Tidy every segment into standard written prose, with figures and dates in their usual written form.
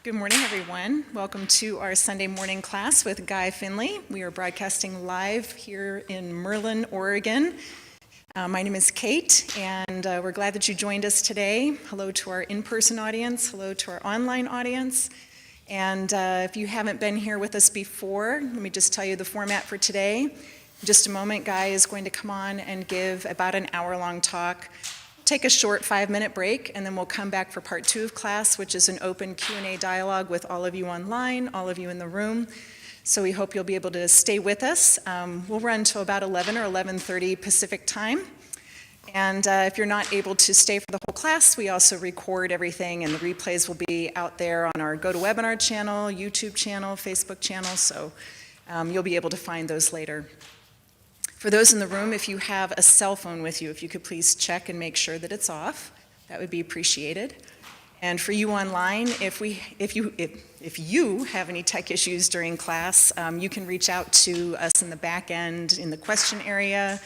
Good morning, everyone. Welcome to our Sunday morning class with Guy Finley. We are broadcasting live here in Merlin, Oregon. My name is Kate, and we're glad that you joined us today. Hello to our in-person audience. Hello to our online audience. And if you haven't been here with us before, let me just tell you the format for today. In just a moment, Guy is going to come on and give about an hour-long talk. Take a short 5-minute break, and then we'll come back for part 2 of class, which is an open Q&A dialogue with all of you online, all of you in the room. So we hope you'll be able to stay with us. We'll run till about 11 or 11:30 Pacific time. And if you're not able to stay for the whole class, we also record everything, and the replays will be out there on our GoToWebinar channel, YouTube channel, Facebook channel, so you'll be able to find those later. For those in the room, if you have a cell phone with you, if you could please check and make sure that it's off, that would be appreciated. And for you online, if you have any tech issues during class, you can reach out to us in the back end, in the question area,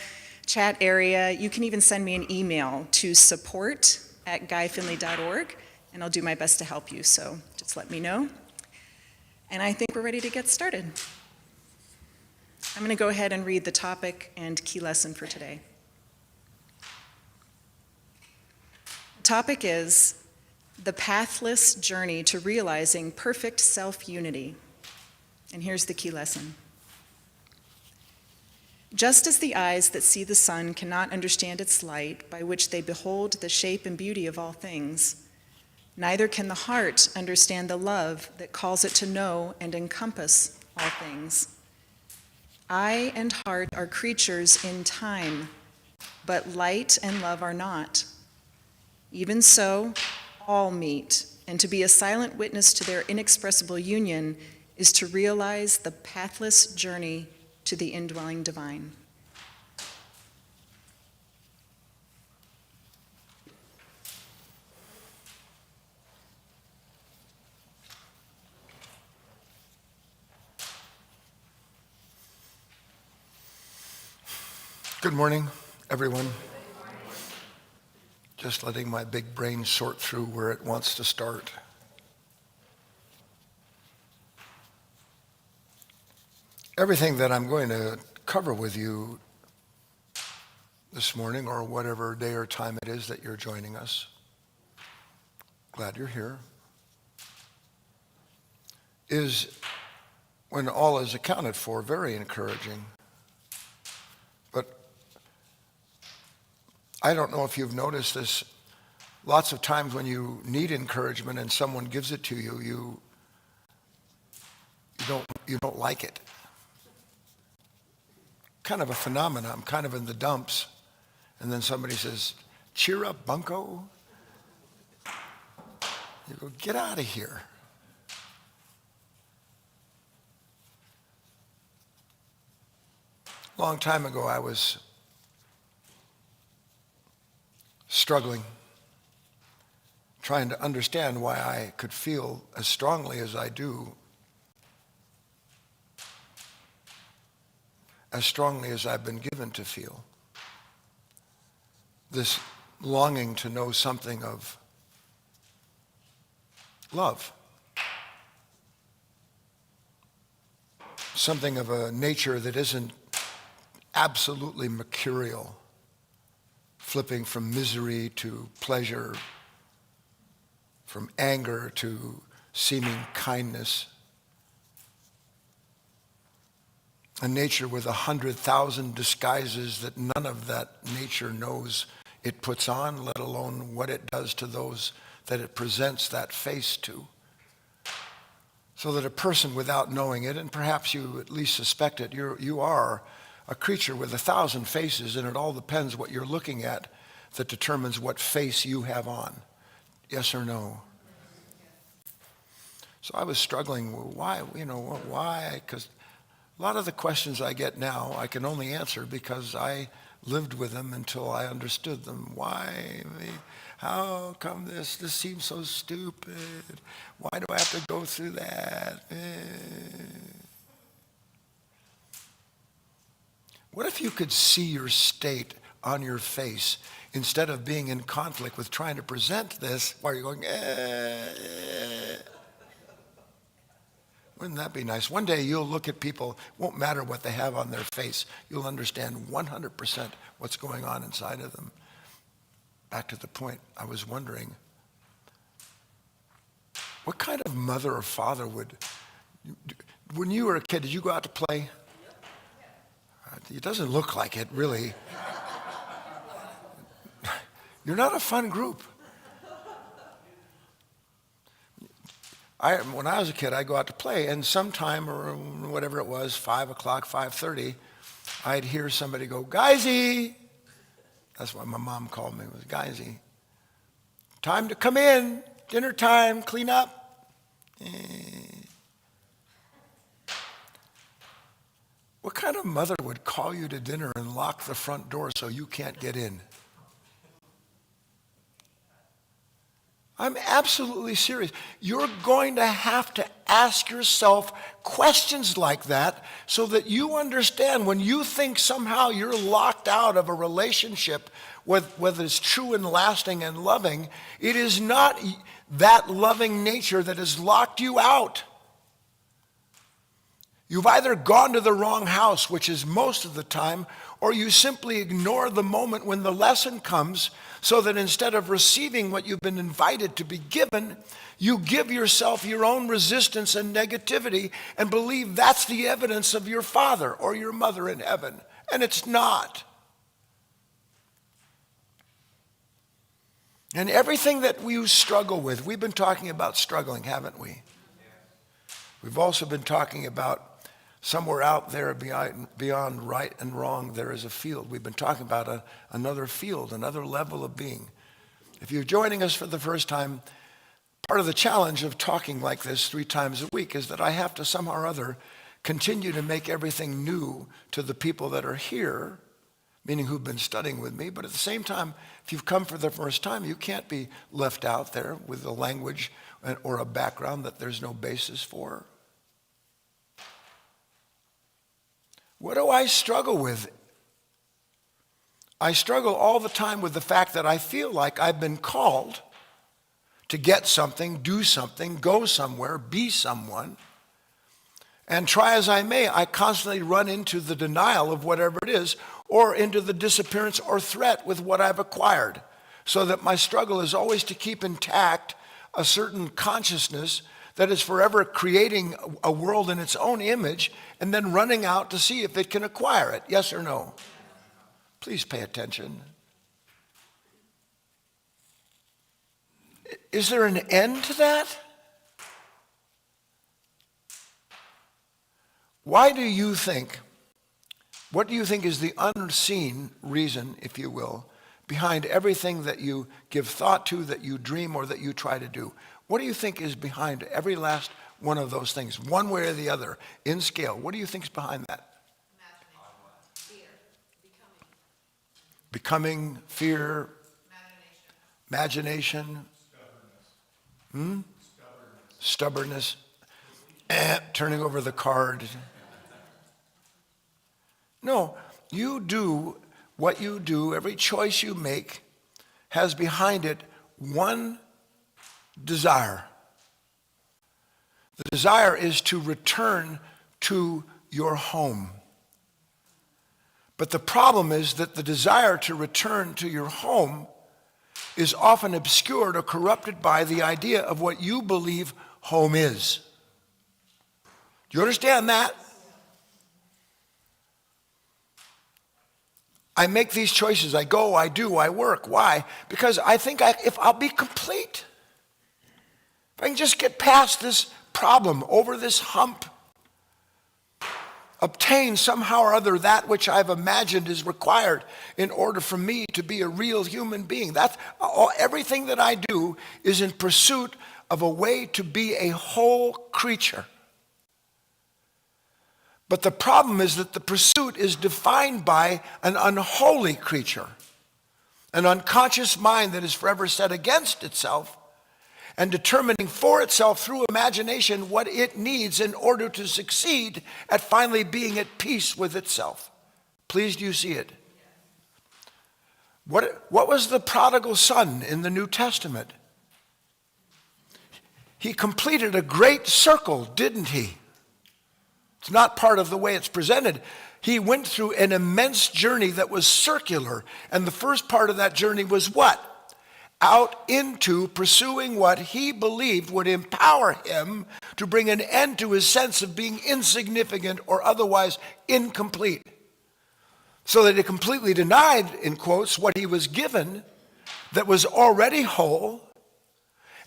chat area. You can even send me an email to support@guyfinley.org, and I'll do my best to help you, so just let me know. And I think we're ready to get started. I'm going to go ahead and read the topic and key lesson for today. The topic is the pathless journey to realizing perfect self-unity. And here's the key lesson. Just as the eyes that see the sun cannot understand its light, by which they behold the shape and beauty of all things, neither can the heart understand the love that calls it to know and encompass all things. Eye and heart are creatures in time, but light and love are not. Even so, all meet, and to be a silent witness to their inexpressible union is to realize the pathless journey to the indwelling divine. Good morning, everyone. Just letting my big brain sort through where it wants to start. Everything that I'm going to cover with you this morning, or whatever day or time it is that you're joining us, glad you're here, is, when all is accounted for, very encouraging. But I don't know if you've noticed this. Lots of times when you need encouragement and someone gives it to you, you don't like it. Kind of a phenomenon. I'm kind of in the dumps, and then somebody says, "Cheer up, bunko." You go, "Get out of here." A long time ago, I was struggling, trying to understand why I could feel as strongly as I do, as strongly as I've been given to feel. This longing to know something of love, something of a nature that isn't absolutely mercurial, flipping from misery to pleasure, from anger to seeming kindness. A nature with 100,000 disguises that none of that nature knows it puts on, let alone what it does to those that it presents that face to. So that a person, without knowing it, and perhaps you at least suspect it, you are a creature with 1,000 faces, and it all depends what you're looking at that determines what face you have on. Yes or no? So I was struggling, why? Because a lot of the questions I get now, I can only answer because I lived with them until I understood them. Why me? How come this seems so stupid? Why do I have to go through that? What if you could see your state on your face instead of being in conflict with trying to present this while you're going, Wouldn't that be nice? One day you'll look at people, won't matter what they have on their face. You'll understand 100% what's going on inside of them. Back to the point, I was wondering, what kind of mother or father when you were a kid, did you go out to play? It doesn't look like it, really. You're not a fun group. When I was a kid, I'd go out to play, and sometime, or whatever it was, 5 o'clock, 5:30, I'd hear somebody go, "Guysy!" That's what my mom called me, was Guysy. "Time to come in, dinner time, clean up." What kind of mother would call you to dinner and lock the front door so you can't get in? I'm absolutely serious. You're going to have to ask yourself questions like that so that you understand when you think somehow you're locked out of a relationship, whether it's true and lasting and loving, it is not that loving nature that has locked you out. You've either gone to the wrong house, which is most of the time, or you simply ignore the moment when the lesson comes, so that instead of receiving what you've been invited to be given, you give yourself your own resistance and negativity and believe that's the evidence of your father or your mother in heaven. And it's not. And everything that we struggle with, we've been talking about struggling, haven't we? We've also been talking about somewhere out there beyond right and wrong, there is a field. We've been talking about another field, another level of being. If you're joining us for the first time, part of the challenge of talking like this 3 times a week is that I have to somehow or other continue to make everything new to the people that are here, meaning who've been studying with me. But at the same time, if you've come for the first time, you can't be left out there with a language or a background that there's no basis for. What do I struggle with? I struggle all the time with the fact that I feel like I've been called to get something, do something, go somewhere, be someone. And try as I may, I constantly run into the denial of whatever it is, or into the disappearance or threat with what I've acquired. So that my struggle is always to keep intact a certain consciousness that is forever creating a world in its own image and then running out to see if it can acquire it. Yes or no? Please pay attention. Is there an end to that? What do you think is the unseen reason, if you will, behind everything that you give thought to, that you dream, or that you try to do? What do you think is behind every last one of those things, one way or the other, in scale? What do you think is behind that? Fear, Becoming, fear, imagination, stubbornness, turning over the card. No, you do what you do, every choice you make has behind it one desire. The desire is to return to your home. But the problem is that the desire to return to your home is often obscured or corrupted by the idea of what you believe home is. Do you understand that? I make these choices. I go, I do, I work. Why? Because I think if I'll be complete, if I can just get past this problem, over this hump, obtain somehow or other that which I've imagined is required in order for me to be a real human being. That's everything that I do is in pursuit of a way to be a whole creature. But the problem is that the pursuit is defined by an unholy creature, an unconscious mind that is forever set against itself and determining for itself through imagination what it needs in order to succeed at finally being at peace with itself. Please, do you see it? What was the prodigal son in the New Testament? He completed a great circle, didn't he? It's not part of the way it's presented. He went through an immense journey that was circular. And the first part of that journey was what? Out into pursuing what he believed would empower him to bring an end to his sense of being insignificant or otherwise incomplete. So that he completely denied, in quotes, what he was given that was already whole,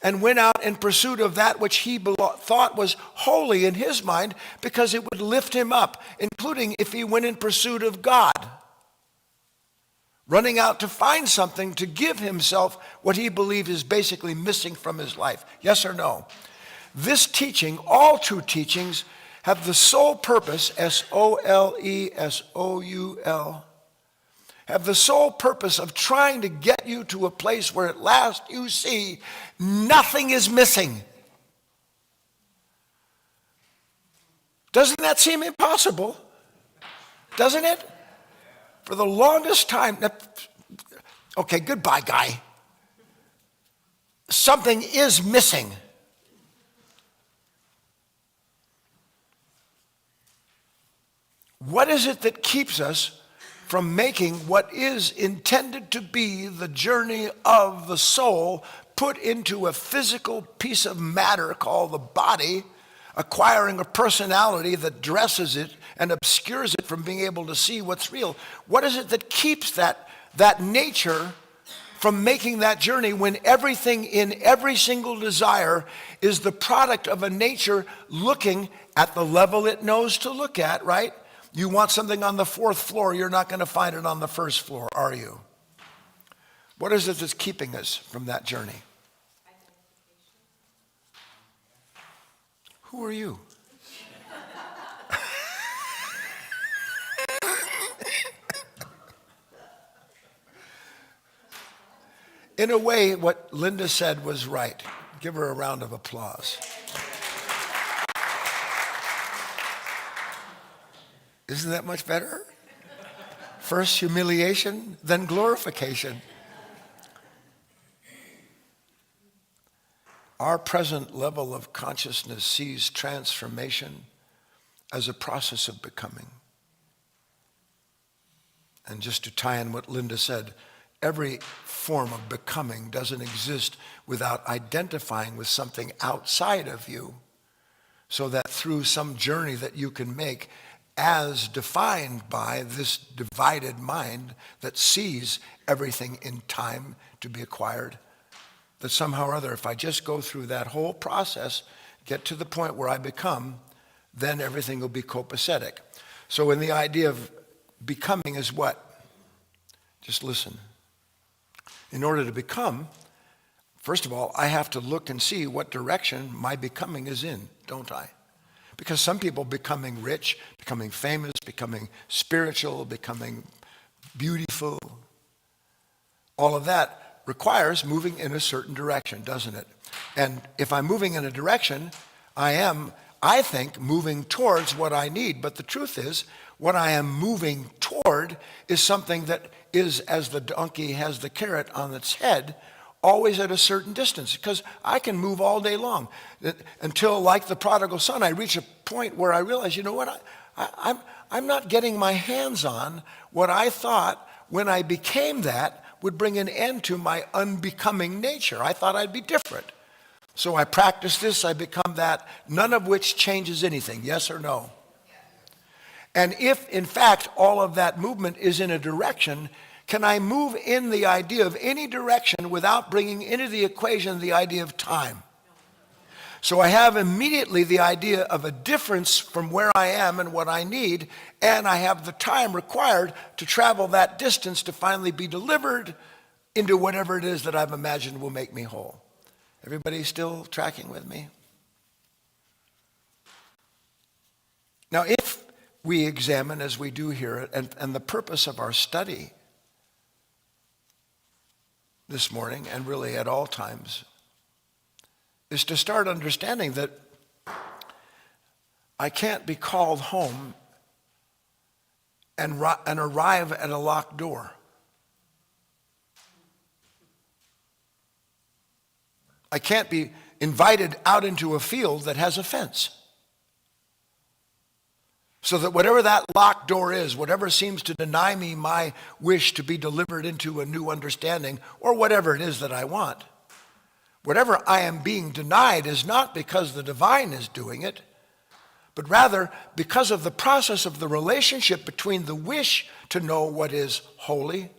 and went out in pursuit of that which he thought was holy in his mind because it would lift him up, including if he went in pursuit of God, running out to find something to give himself what he believed is basically missing from his life. Yes or no? This teaching, all true teachings, have the sole purpose, S-O-L-E-S-O-U-L, have the sole purpose of trying to get you to a place where at last you see nothing is missing. Doesn't that seem impossible? Doesn't it? For the longest time, okay, goodbye, Guy. Something is missing. What is it that keeps us from making what is intended to be the journey of the soul put into a physical piece of matter called the body, acquiring a personality that dresses it and obscures it from being able to see what's real? What is it that keeps that nature from making that journey when everything in every single desire is the product of a nature looking at the level it knows to look at, right? You want something on the 4th floor, you're not going to find it on the 1st floor, are you? What is it that's keeping us from that journey? Who are you? In a way, what Linda said was right. Give her a round of applause. Isn't that much better? First humiliation, then glorification. Our present level of consciousness sees transformation as a process of becoming. And just to tie in what Linda said, every form of becoming doesn't exist without identifying with something outside of you, so that through some journey that you can make as defined by this divided mind that sees everything in time to be acquired, that somehow or other, if I just go through that whole process, get to the point where I become, then everything will be copacetic. So in the idea of becoming is what? Just listen. In order to become, first of all, I have to look and see what direction my becoming is in, don't I? Because some people becoming rich, becoming famous, becoming spiritual, becoming beautiful, all of that requires moving in a certain direction, doesn't it? And if I'm moving in a direction, I am, I think, moving towards what I need. But the truth is, what I am moving toward is something that is, as the donkey has the carrot on its head, always at a certain distance, because I can move all day long until, like the prodigal son, I reach a point where I realize, you know what, I'm not getting my hands on what I thought when I became that would bring an end to my unbecoming nature. I thought I'd be different. So I practice this, I become that, none of which changes anything, yes or no? And if, in fact, all of that movement is in a direction, can I move in the idea of any direction without bringing into the equation the idea of time? So I have immediately the idea of a difference from where I am and what I need, and I have the time required to travel that distance to finally be delivered into whatever it is that I've imagined will make me whole. Everybody still tracking with me? Now, if we examine, as we do here, and the purpose of our study this morning, and really at all times, is to start understanding that I can't be called home and arrive at a locked door. I can't be invited out into a field that has a fence. So that whatever that locked door is, whatever seems to deny me my wish to be delivered into a new understanding, or whatever it is that I want, whatever I am being denied is not because the divine is doing it, but rather because of the process of the relationship between the wish to know what is holy,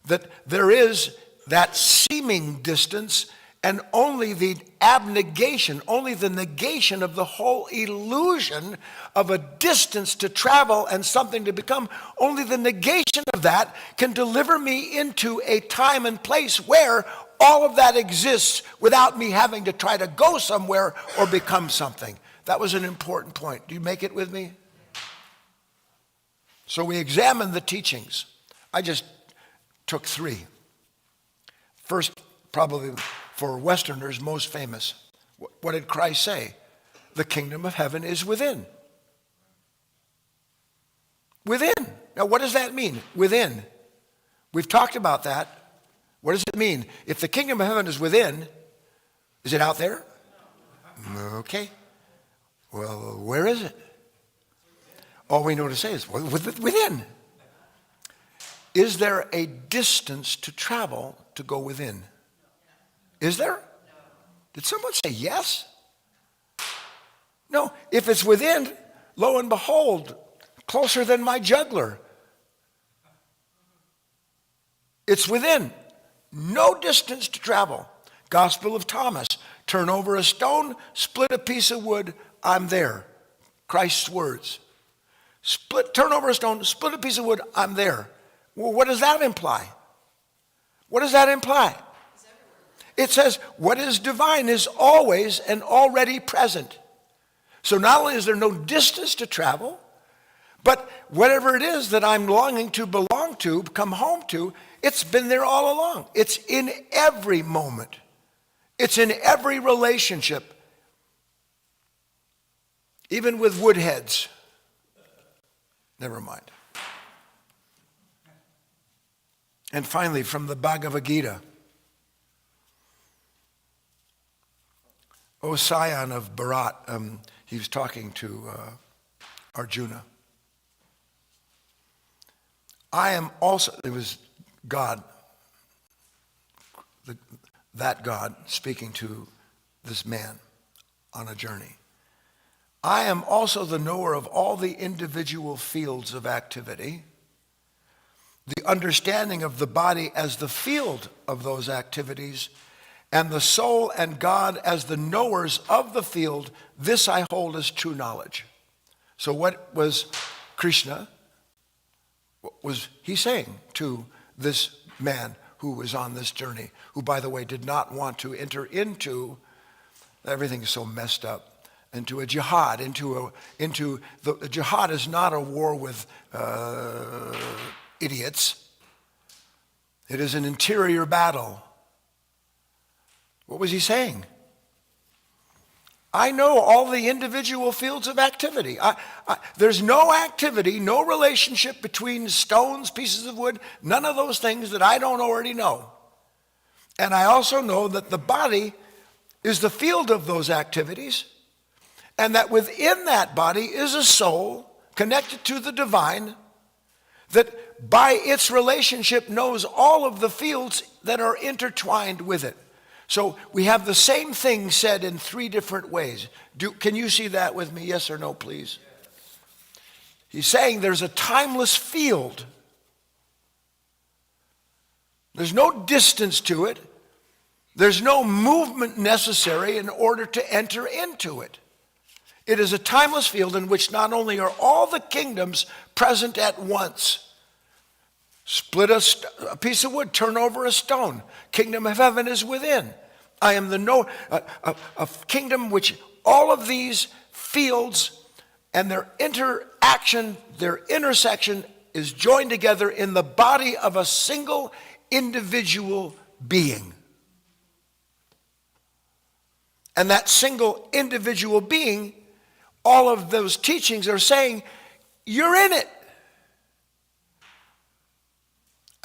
that there is that seeming distance and only the abnegation, only the negation of the whole illusion of a distance to travel and something to become, only the negation of that can deliver me into a time and place where all of that exists without me having to try to go somewhere or become something. That was an important point. Do you make it with me? So we examined the teachings. I just took three. First, probably for Westerners, most famous. What did Christ say? The kingdom of heaven is within. Within. Now, what does that mean? Within. We've talked about that. What does it mean? If the kingdom of heaven is within, is it out there? Okay. Well, where is it? All we know to say is within. Is there a distance to travel to go within? Is there? Did someone say yes? No. If it's within, lo and behold, closer than my juggler. It's within. No distance to travel. Gospel of Thomas. Turn over a stone, split a piece of wood, I'm there. Christ's words. Turn over a stone, split a piece of wood, I'm there. Well, what does that imply? What does that imply? It says what is divine is always and already present. So not only is there no distance to travel, but whatever it is that I'm longing to belong to, come home to, it's been there all along. It's in every moment. It's in every relationship. Even with woodheads. Never mind. And finally, from the Bhagavad Gita. O scion of Bharat, he was talking to Arjuna. I am also, it was God, that God speaking to this man on a journey. I am also the knower of all the individual fields of activity, the understanding of the body as the field of those activities, and the soul and God as the knowers of the field. This I hold as true knowledge. So what was Krishna, what was he saying to this man who was on this journey, who, by the way, did not want to enter into, everything is so messed up, into a jihad, the jihad is not a war with idiots. It is an interior battle. What was he saying? I know all the individual fields of activity. There's no activity, no relationship between stones, pieces of wood, none of those things that I don't already know. And I also know that the body is the field of those activities, and that within that body is a soul connected to the divine that by its relationship knows all of the fields that are intertwined with it. So we have the same thing said in three different ways. Can you see that with me? Yes or no, please? He's saying there's a timeless field. There's no distance to it. There's no movement necessary in order to enter into it. It is a timeless field in which not only are all the kingdoms present at once. Split a piece of wood, turn over a stone. Kingdom of heaven is within. I am a kingdom which all of these fields and their interaction, their intersection is joined together in the body of a single individual being. And that single individual being, all of those teachings are saying, you're in it.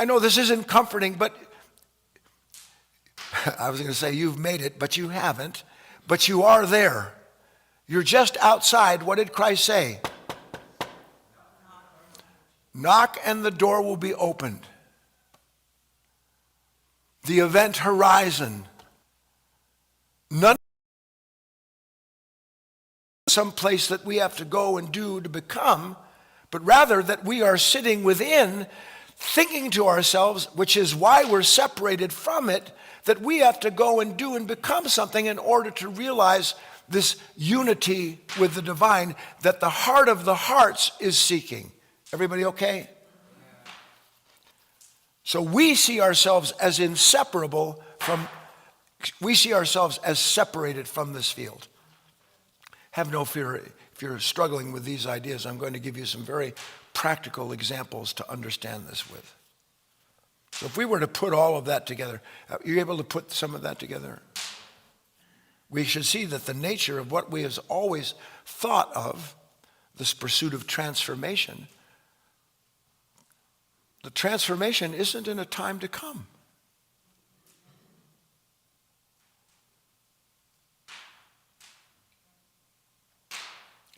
I know this isn't comforting, but I was going to say you've made it, but you haven't. But you are there. You're just outside. What did Christ say? Knock and the door will be opened. The event horizon. None some place that we have to go and do to become, but rather that we are sitting within, thinking to ourselves, which is why we're separated from it, that we have to go and do and become something in order to realize this unity with the divine that the heart of the hearts is seeking. Everybody okay? So we see ourselves as inseparable from, we see ourselves as separated from this field. Have no fear. If you're struggling with these ideas, I'm going to give you some very practical examples to understand this with. So if we were to put all of that together, are you able to put some of that together? We should see that the nature of what we have always thought of, this pursuit of transformation, the transformation isn't in a time to come.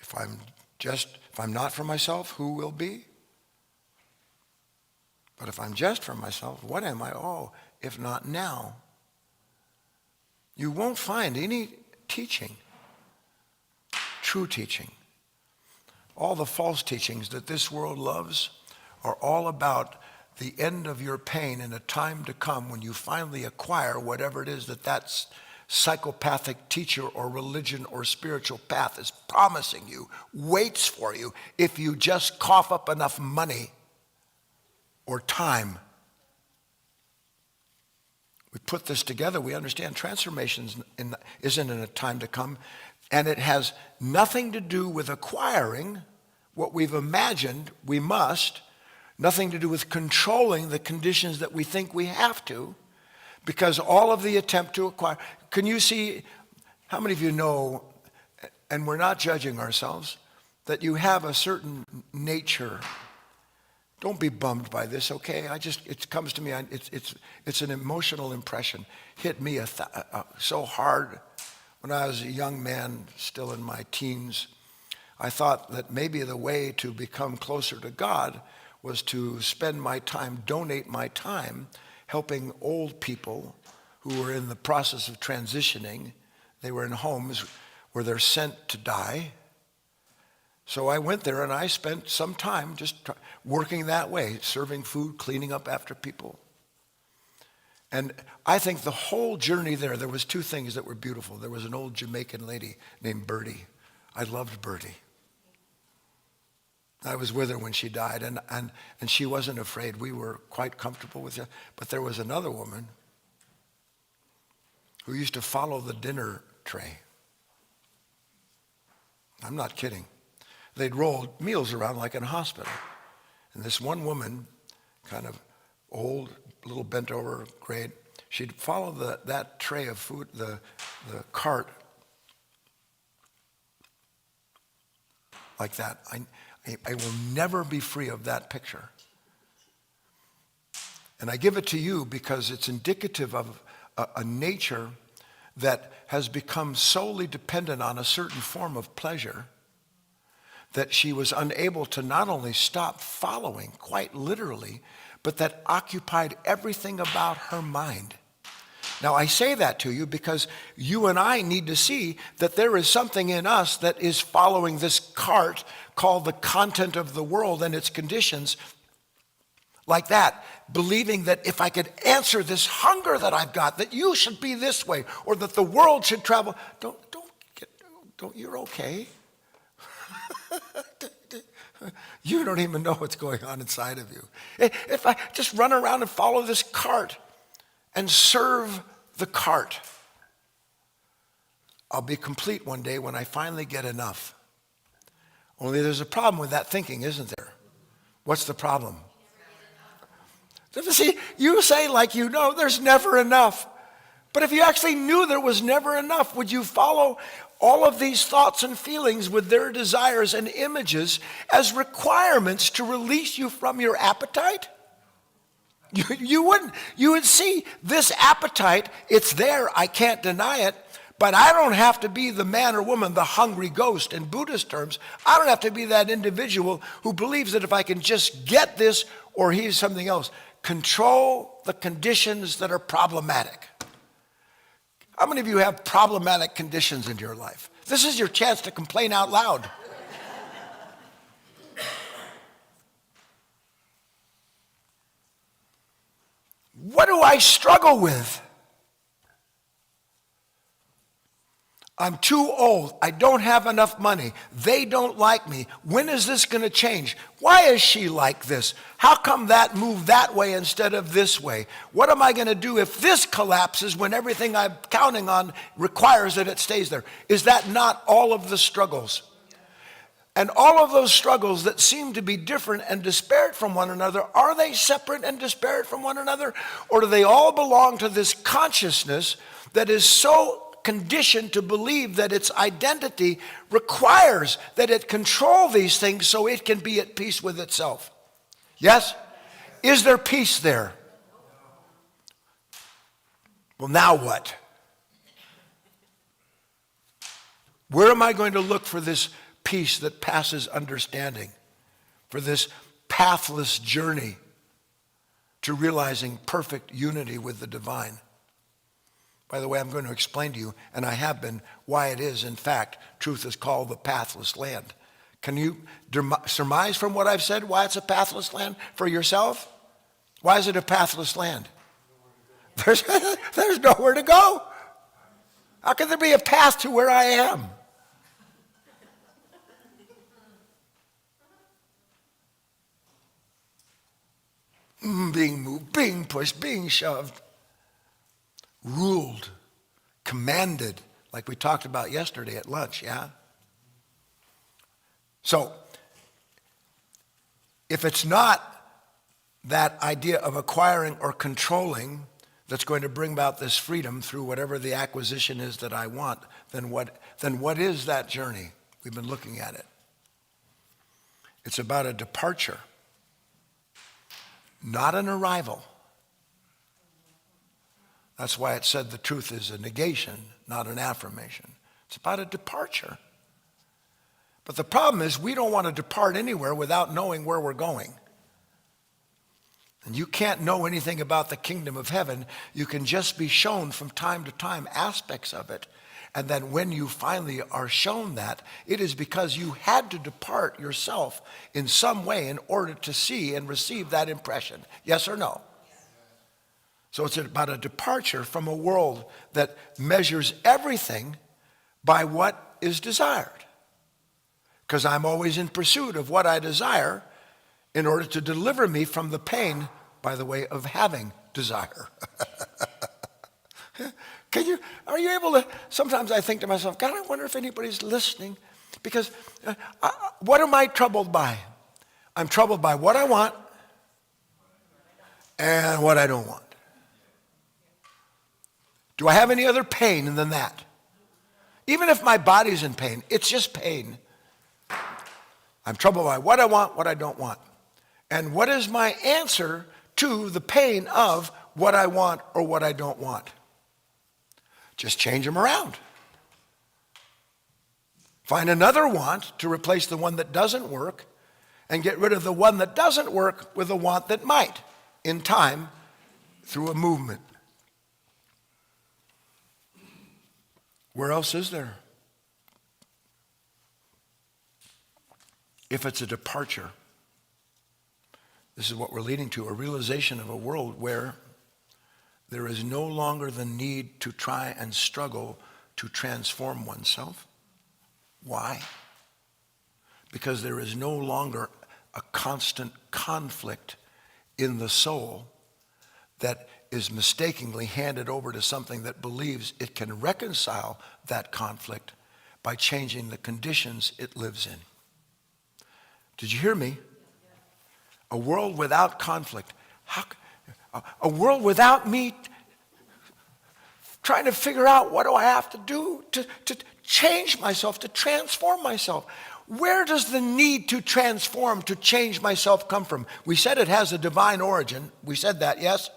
If I'm not for myself, who will be? But if I'm just for myself, what am I? Oh, if not now. You won't find any teaching, true teaching. All the false teachings that this world loves are all about the end of your pain in a time to come when you finally acquire whatever it is that psychopathic teacher or religion or spiritual path is promising you, waits for you, if you just cough up enough money or time. We put this together, we understand transformation isn't in a time to come, and it has nothing to do with acquiring what we've imagined we must, nothing to do with controlling the conditions that we think we have to, because all of the attempt to acquire. Can you see, how many of you know, and we're not judging ourselves, that you have a certain nature? Don't be bummed by this, okay? It comes to me, it's an emotional impression. Hit me so hard when I was a young man, still in my teens. I thought that maybe the way to become closer to God was to spend my time, donate my time, helping old people who were in the process of transitioning. They were in homes where they're sent to die. So I went there and I spent some time just working that way, serving food, cleaning up after people. And I think the whole journey there was two things that were beautiful. There was an old Jamaican lady named Bertie. I loved Bertie. I was with her when she died, and she wasn't afraid. We were quite comfortable with her. But there was another woman who used to follow the dinner tray. I'm not kidding. They'd roll meals around like in a hospital. And this one woman, kind of old, a little bent over, great, she'd follow that tray of food, the cart, like that. I will never be free of that picture. And I give it to you because it's indicative of a nature that has become solely dependent on a certain form of pleasure, that she was unable to not only stop following, quite literally, but that occupied everything about her mind. Now, I say that to you because you and I need to see that there is something in us that is following this cart called the content of the world and its conditions, like that, believing that if I could answer this hunger that I've got, that you should be this way, or that the world should travel. Don't, you're okay. You don't even know what's going on inside of you. If I just run around and follow this cart and serve the cart, I'll be complete one day when I finally get enough. Only there's a problem with that thinking, isn't there? What's the problem? See, you say like you know there's never enough. But if you actually knew there was never enough, would you follow all of these thoughts and feelings with their desires and images as requirements to release you from your appetite? You wouldn't. You would see this appetite, it's there, I can't deny it, But I don't have to be the man or woman, the hungry ghost in Buddhist terms. I don't have to be that individual who believes that if I can just get this or he's something else. Control the conditions that are problematic. How many of you have problematic conditions in your life? This is your chance to complain out loud. What do I struggle with? I'm too old. I don't have enough money. They don't like me. When is this going to change? Why is she like this? How come that moved that way instead of this way? What am I going to do if this collapses when everything I'm counting on requires that it stays there? Is that not all of the struggles? And all of those struggles that seem to be different and disparate from one another, are they separate and disparate from one another? Or do they all belong to this consciousness that is so conditioned to believe that its identity requires that it control these things so it can be at peace with itself? Yes? Is there peace there? Well, now what? Where am I going to look for this peace that passes understanding, for this pathless journey to realizing perfect unity with the divine? By the way, I'm going to explain to you, and I have been, why it is, in fact, truth is called the pathless land. Can you surmise from what I've said why it's a pathless land for yourself? Why is it a pathless land? There's nowhere to go. How can there be a path to where I am? Being moved, being pushed, being shoved, ruled, commanded, like we talked about yesterday at lunch, yeah? So, if it's not that idea of acquiring or controlling that's going to bring about this freedom through whatever the acquisition is that I want, then what is that journey? We've been looking at it. It's about a departure, not an arrival. That's why it said the truth is a negation, not an affirmation. It's about a departure. But the problem is we don't want to depart anywhere without knowing where we're going. And you can't know anything about the kingdom of heaven. You can just be shown from time to time aspects of it. And then when you finally are shown that, it is because you had to depart yourself in some way in order to see and receive that impression. Yes or no? So it's about a departure from a world that measures everything by what is desired. Because I'm always in pursuit of what I desire in order to deliver me from the pain, by the way, of having desire. Are you able to, sometimes I think to myself, God, I wonder if anybody's listening. Because what am I troubled by? I'm troubled by what I want and what I don't want. Do I have any other pain than that? Even if my body's in pain, it's just pain. I'm troubled by what I want, what I don't want. And what is my answer to the pain of what I want or what I don't want? Just change them around. Find another want to replace the one that doesn't work and get rid of the one that doesn't work with a want that might in time through a movement. Where else is there? If it's a departure, this is what we're leading to, a realization of a world where there is no longer the need to try and struggle to transform oneself. Why? Because there is no longer a constant conflict in the soul that is mistakenly handed over to something that believes it can reconcile that conflict by changing the conditions it lives in. Did you hear me? A world without conflict. A world without me trying to figure out what do I have to do to change myself, to transform myself. Where does the need to transform, to change myself come from? We said it has a divine origin. We said that, yes?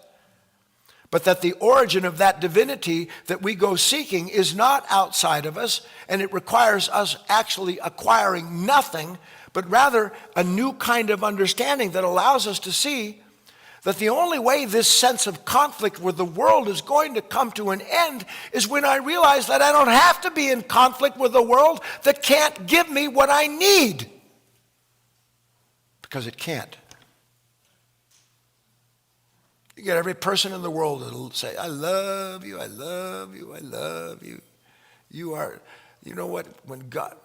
but that the origin of that divinity that we go seeking is not outside of us, and it requires us actually acquiring nothing, but rather a new kind of understanding that allows us to see that the only way this sense of conflict with the world is going to come to an end is when I realize that I don't have to be in conflict with a world that can't give me what I need. Because it can't. You get every person in the world that'll say, I love you, I love you, I love you. You are, you know what, when God,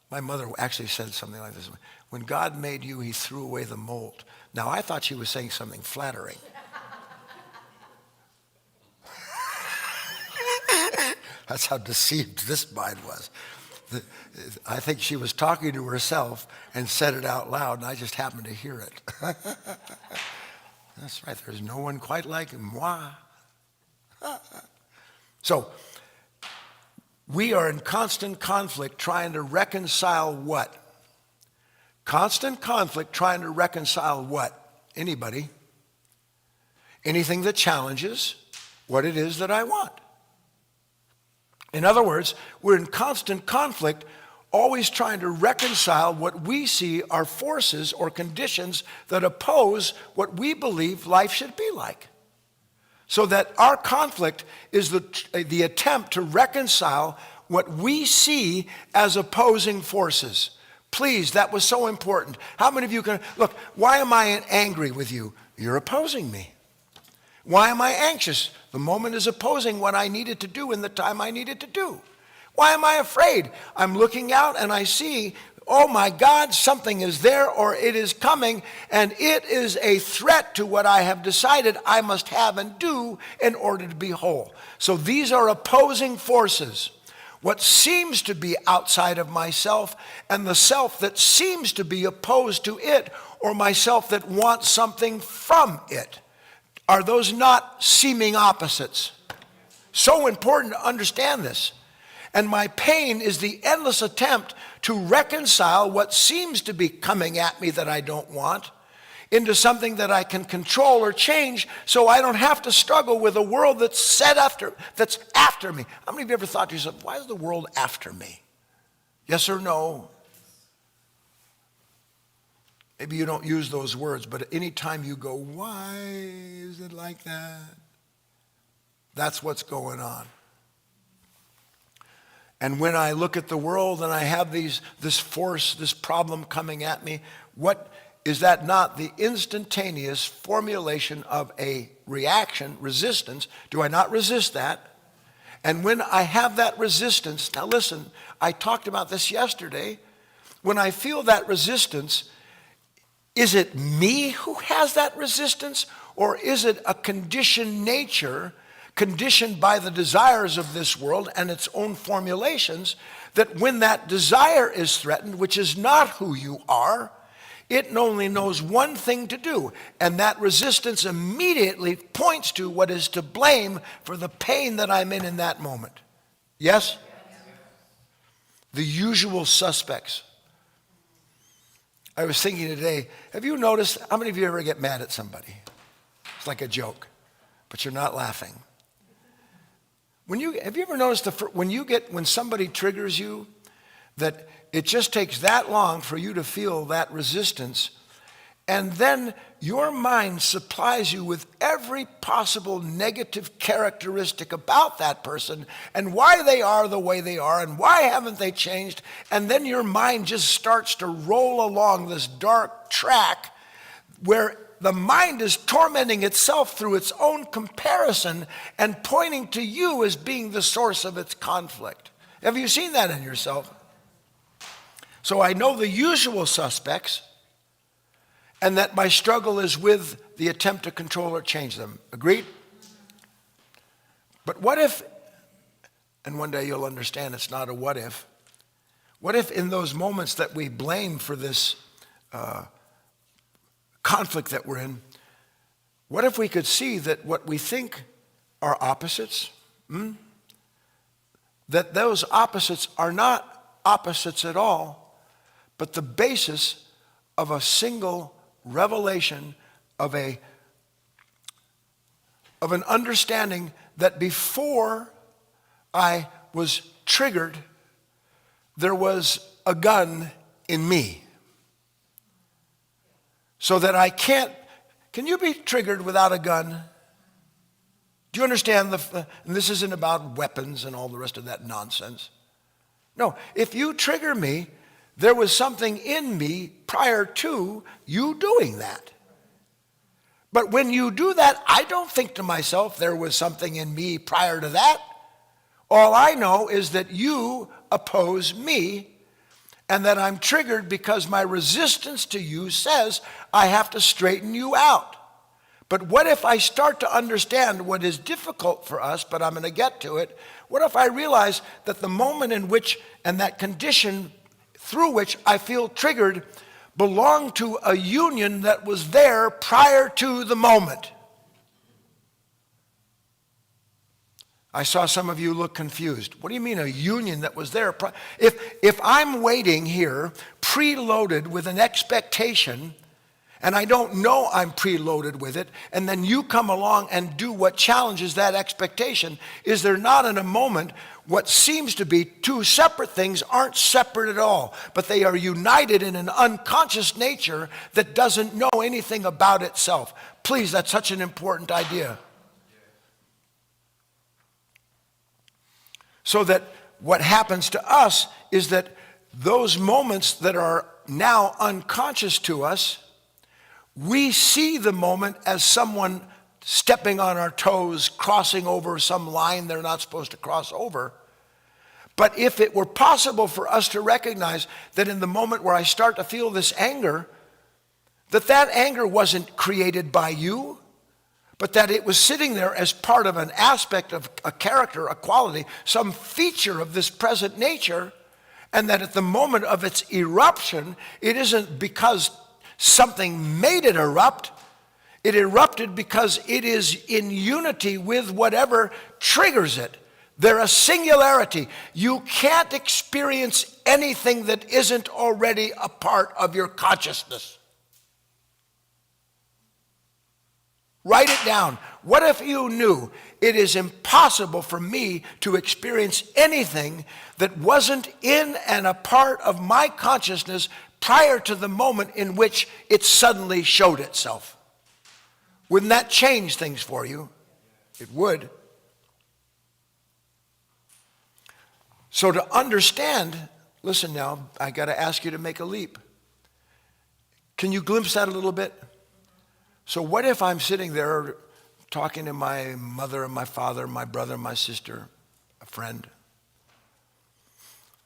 my mother actually said something like this, when God made you, he threw away the mold. Now, I thought she was saying something flattering. That's how deceived this mind was. I think she was talking to herself and said it out loud, and I just happened to hear it. That's right, there's no one quite like moi. So, we are in constant conflict trying to reconcile what? Constant conflict trying to reconcile what? Anybody? Anything that challenges what it is that I want. In other words, we're in constant conflict, always trying to reconcile what we see are forces or conditions that oppose what we believe life should be like. So that our conflict is the attempt to reconcile what we see as opposing forces. Please, that was so important. How many of you can, look, why am I angry with you? You're opposing me. Why am I anxious? The moment is opposing what I needed to do in the time I needed to do. Why am I afraid? I'm looking out and I see, oh my God, something is there or it is coming, and it is a threat to what I have decided I must have and do in order to be whole. So these are opposing forces. What seems to be outside of myself and the self that seems to be opposed to it, or myself that wants something from it. Are those not seeming opposites? So important to understand this. And my pain is the endless attempt to reconcile what seems to be coming at me that I don't want into something that I can control or change, so I don't have to struggle with a world that's after me. How many of you ever thought to yourself, why is the world after me? Yes or no? Maybe you don't use those words, but any time you go, why is it like that? That's what's going on. And when I look at the world and I have this force, this problem coming at me, what is that not the instantaneous formulation of a reaction, resistance? Do I not resist that? And when I have that resistance, now listen, I talked about this yesterday. When I feel that resistance, is it me who has that resistance, or is it a conditioned nature, conditioned by the desires of this world and its own formulations, that when that desire is threatened, which is not who you are, it only knows one thing to do, and that resistance immediately points to what is to blame for the pain that I'm in that moment. Yes? The usual suspects. I was thinking today, have you noticed, how many of you ever get mad at somebody? It's like a joke, but you're not laughing. Have you ever noticed when somebody triggers you, that it just takes that long for you to feel that resistance, and then your mind supplies you with every possible negative characteristic about that person and why they are the way they are and why haven't they changed, and then your mind just starts to roll along this dark track where the mind is tormenting itself through its own comparison and pointing to you as being the source of its conflict. Have you seen that in yourself? So I know the usual suspects, and that my struggle is with the attempt to control or change them. Agreed? But what if, and one day you'll understand it's not a what if in those moments that we blame for this conflict that we're in, what if we could see that what we think are opposites, that those opposites are not opposites at all, but the basis of a single revelation of a of an understanding that before I was triggered, there was a gun in me. So that I can't, can you be triggered without a gun? Do you understand? And this isn't about weapons and all the rest of that nonsense. No, if you trigger me, there was something in me prior to you doing that. But when you do that, I don't think to myself, there was something in me prior to that. All I know is that you oppose me and that I'm triggered because my resistance to you says I have to straighten you out. But what if I start to understand what is difficult for us, but I'm going to get to it. What if I realize that the moment in which, and that condition through which I feel triggered, belong to a union that was there prior to the moment? I saw some of you look confused. What do you mean a union that was there? If I'm waiting here, preloaded with an expectation, and I don't know I'm preloaded with it, and then you come along and do what challenges that expectation, is there not in a moment what seems to be two separate things aren't separate at all, but they are united in an unconscious nature that doesn't know anything about itself? Please, that's such an important idea. So that what happens to us is that those moments that are now unconscious to us, we see the moment as someone stepping on our toes, crossing over some line they're not supposed to cross over. But if it were possible for us to recognize that in the moment where I start to feel this anger, that anger wasn't created by you, but that it was sitting there as part of an aspect of a character, a quality, some feature of this present nature, and that at the moment of its eruption, it isn't because something made it erupt. It erupted because it is in unity with whatever triggers it. They're a singularity. You can't experience anything that isn't already a part of your consciousness. Write it down. What if you knew it is impossible for me to experience anything that wasn't in and a part of my consciousness prior to the moment in which it suddenly showed itself? Wouldn't that change things for you? It would. So to understand, listen now, I got to ask you to make a leap. Can you glimpse that a little bit? So what if I'm sitting there talking to my mother and my father, my brother, my sister, a friend?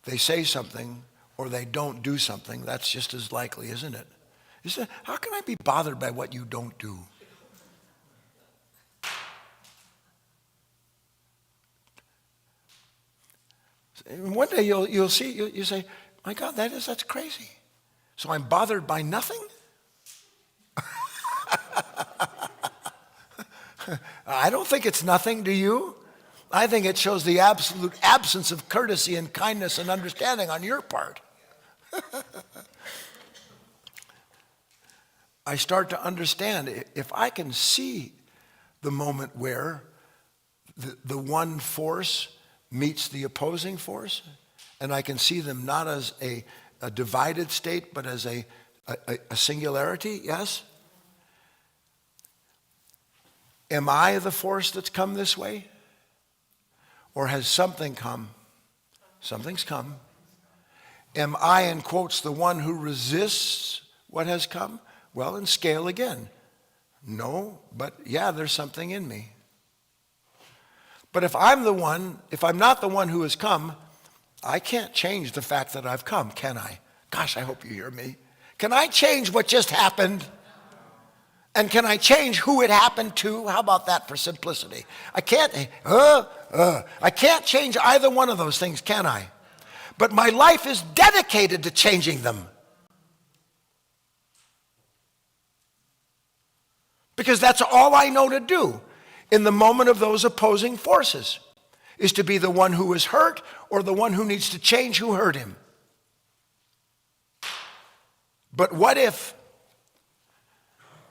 They say something or they don't do something. That's just as likely, isn't it? You say, how can I be bothered by what you don't do? And one day you'll see, you say, my God, that's crazy. So I'm bothered by nothing? I don't think it's nothing, do you? I think it shows the absolute absence of courtesy and kindness and understanding on your part. I start to understand, if I can see the moment where the one force meets the opposing force, and I can see them not as a divided state, but as a singularity, yes? Am I the force that's come this way? Or has something come? Something's come. Am I, in quotes, the one who resists what has come? Well, in scale again. No, but yeah, there's something in me. But if I'm not the one who has come, I can't change the fact that I've come, can I? Gosh, I hope you hear me. Can I change what just happened? And can I change who it happened to? How about that for simplicity? I can't change either one of those things, can I? But my life is dedicated to changing them. Because that's all I know to do in the moment of those opposing forces, is to be the one who is hurt or the one who needs to change who hurt him. But what if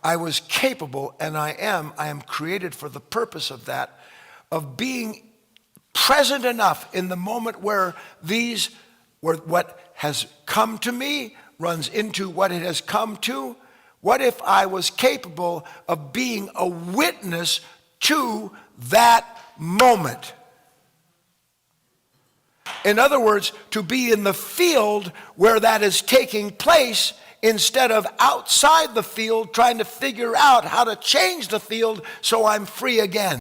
I was capable, and I am created for the purpose of that, of being present enough in the moment where what has come to me runs into what it has come to. What if I was capable of being a witness to that moment? In other words, to be in the field where that is taking place instead of outside the field trying to figure out how to change the field so I'm free again.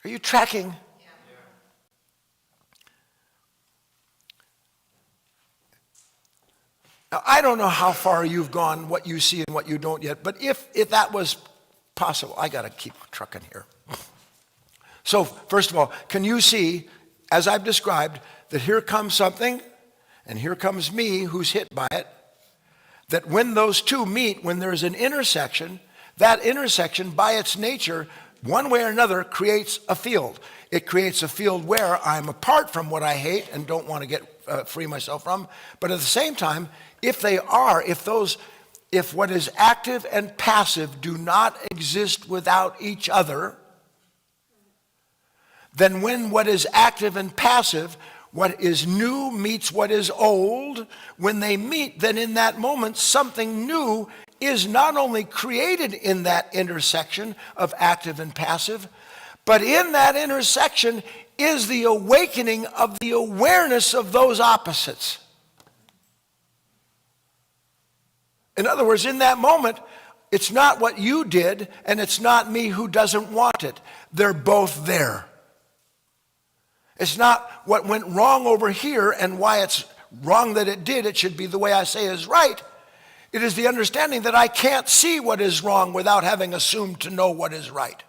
Are you tracking? Now, I don't know how far you've gone, what you see and what you don't yet, but if that was possible, I got to keep trucking here. So, first of all, can you see, as I've described, that here comes something, and here comes me who's hit by it, that when those two meet, when there's an intersection, that intersection, by its nature, one way or another, creates a field. It creates a field where I'm apart from what I hate and don't want to get free myself from, but at the same time, if what is active and passive do not exist without each other, then when what is active and passive, what is new meets what is old, when they meet, then in that moment something new is not only created in that intersection of active and passive, but in that intersection is the awakening of the awareness of those opposites. In other words, in that moment, it's not what you did and it's not me who doesn't want it. They're both there. It's not what went wrong over here and why it's wrong that it did. It should be the way I say is right. It is the understanding that I can't see what is wrong without having assumed to know what is right.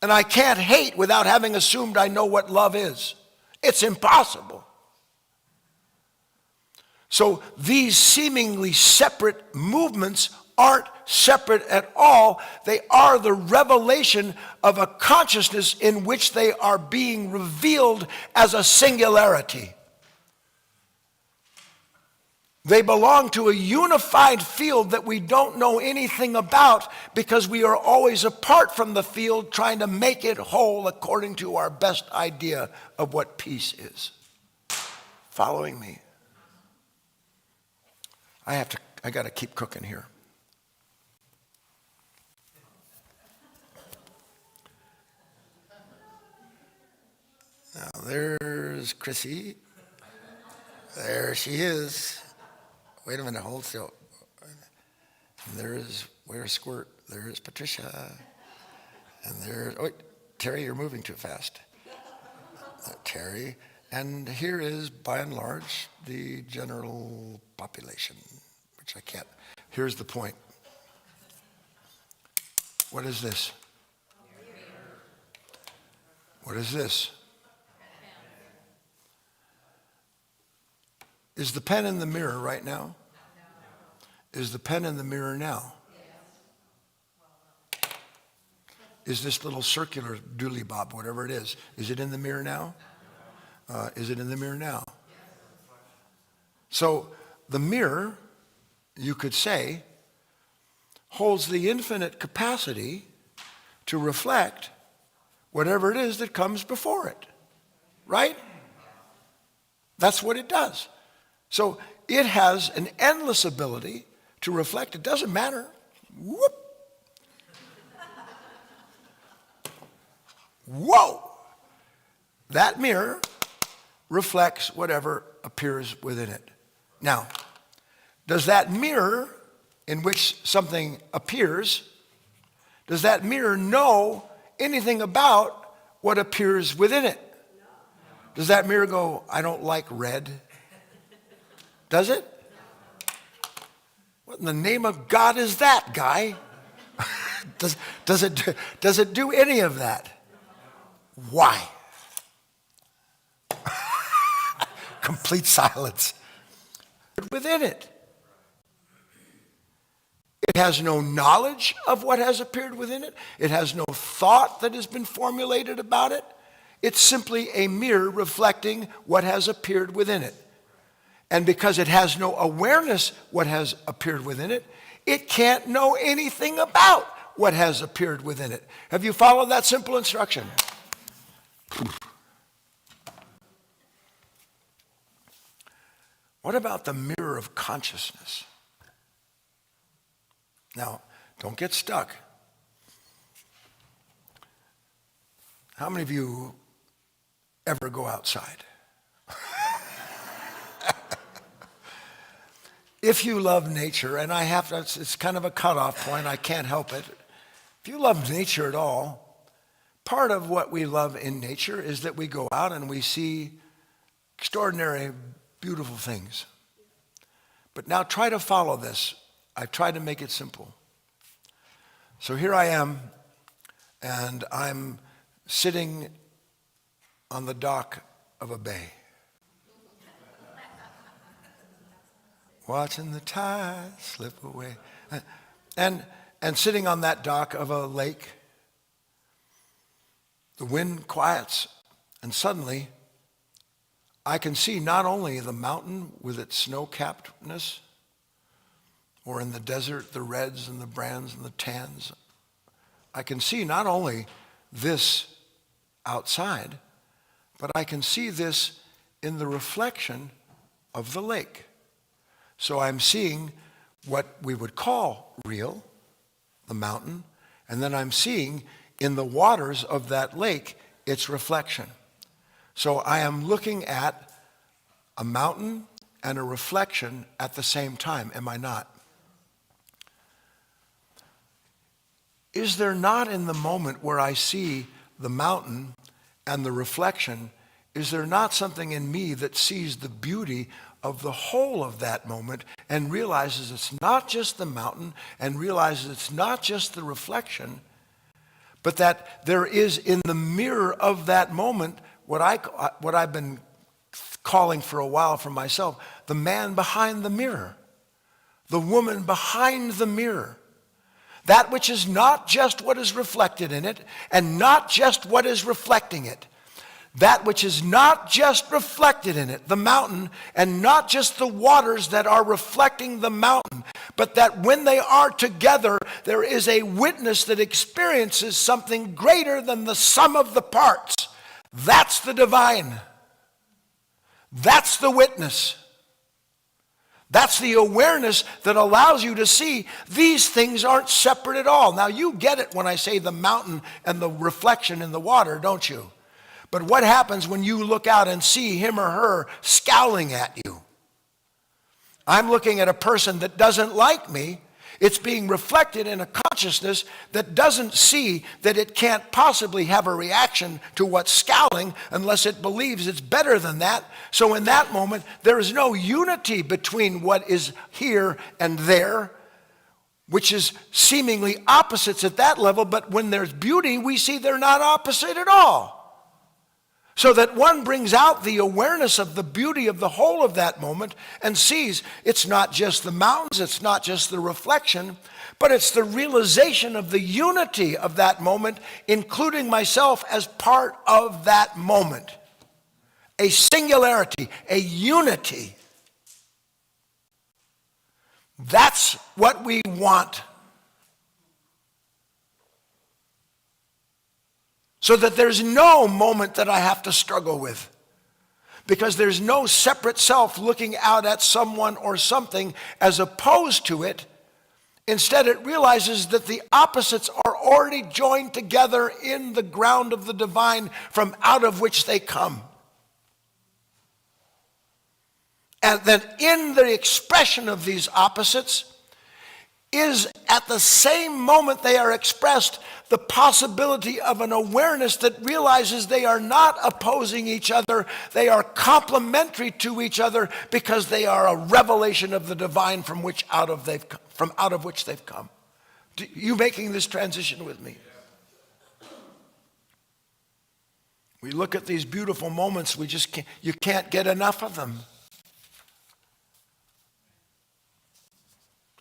And I can't hate without having assumed I know what love is. It's impossible. So these seemingly separate movements aren't separate at all. They are the revelation of a consciousness in which they are being revealed as a singularity. They belong to a unified field that we don't know anything about because we are always apart from the field trying to make it whole according to our best idea of what peace is. Following me? I got to keep cooking here. Now there's Chrissy. There she is. Wait a minute, hold still. Where's Squirt? There's Patricia. And wait, Terry, you're moving too fast. Terry. And here is, by and large, the general population, which I can't. Here's the point. What is this? What is this? Is the pen in the mirror right now? Is the pen in the mirror now? Is this little circular dooley bob, whatever it is it in the mirror now? Is it in the mirror now? So the mirror, you could say, holds the infinite capacity to reflect whatever it is that comes before it, right? That's what it does. So it has an endless ability to reflect. It doesn't matter. Whoop. Whoa! That mirror reflects whatever appears within it. Now, does that mirror in which something appears, does that mirror know anything about what appears within it? Does that mirror go, I don't like red? Does it? What in the name of God is that, Guy? Does it do any of that? Why? Complete silence. Within it. It has no knowledge of what has appeared within it. It has no thought that has been formulated about it. It's simply a mirror reflecting what has appeared within it. And because it has no awareness what has appeared within it, it can't know anything about what has appeared within it. Have you followed that simple instruction? What about the mirror of consciousness? Now, don't get stuck. How many of you ever go outside? If you love nature, and I have to, it's kind of a cutoff point, I can't help it. If you love nature at all, part of what we love in nature is that we go out and we see extraordinary, beautiful things. But now try to follow this. I've tried to make it simple. So here I am, and I'm sitting on the dock of a bay, watching the tide slip away. And sitting on that dock of a lake, the wind quiets, and suddenly I can see not only the mountain with its snow-cappedness, or in the desert, the reds and the brands and the tans. I can see not only this outside, but I can see this in the reflection of the lake. So I'm seeing what we would call real, the mountain, and then I'm seeing in the waters of that lake its reflection. So I am looking at a mountain and a reflection at the same time, am I not? Is there not in the moment where I see the mountain and the reflection, is there not something in me that sees the beauty of the whole of that moment and realizes it's not just the mountain and realizes it's not just the reflection, but that there is in the mirror of that moment what I've been calling for a while for myself, the man behind the mirror, the woman behind the mirror. That which is not just what is reflected in it and not just what is reflecting it. That which is not just reflected in it, the mountain, and not just the waters that are reflecting the mountain, but that when they are together, there is a witness that experiences something greater than the sum of the parts. That's the divine. That's the witness. That's the awareness that allows you to see these things aren't separate at all. Now you get it when I say the mountain and the reflection in the water, don't you? But what happens when you look out and see him or her scowling at you? I'm looking at a person that doesn't like me. It's being reflected in a consciousness that doesn't see that it can't possibly have a reaction to what's scowling unless it believes it's better than that. So in that moment, there is no unity between what is here and there, which is seemingly opposites at that level. But when there's beauty, we see they're not opposite at all. So that one brings out the awareness of the beauty of the whole of that moment and sees it's not just the mountains, it's not just the reflection, but it's the realization of the unity of that moment, including myself as part of that moment. A singularity, a unity. That's what we want. So that there's no moment that I have to struggle with. Because there's no separate self looking out at someone or something as opposed to it. Instead, it realizes that the opposites are already joined together in the ground of the divine from out of which they come. And that in the expression of these opposites is at the same moment they are expressed the possibility of an awareness that realizes they are not opposing each other, they are complementary to each other because they are a revelation of the divine from out of which they've come. You making this transition with me? We look at these beautiful moments, you can't get enough of them.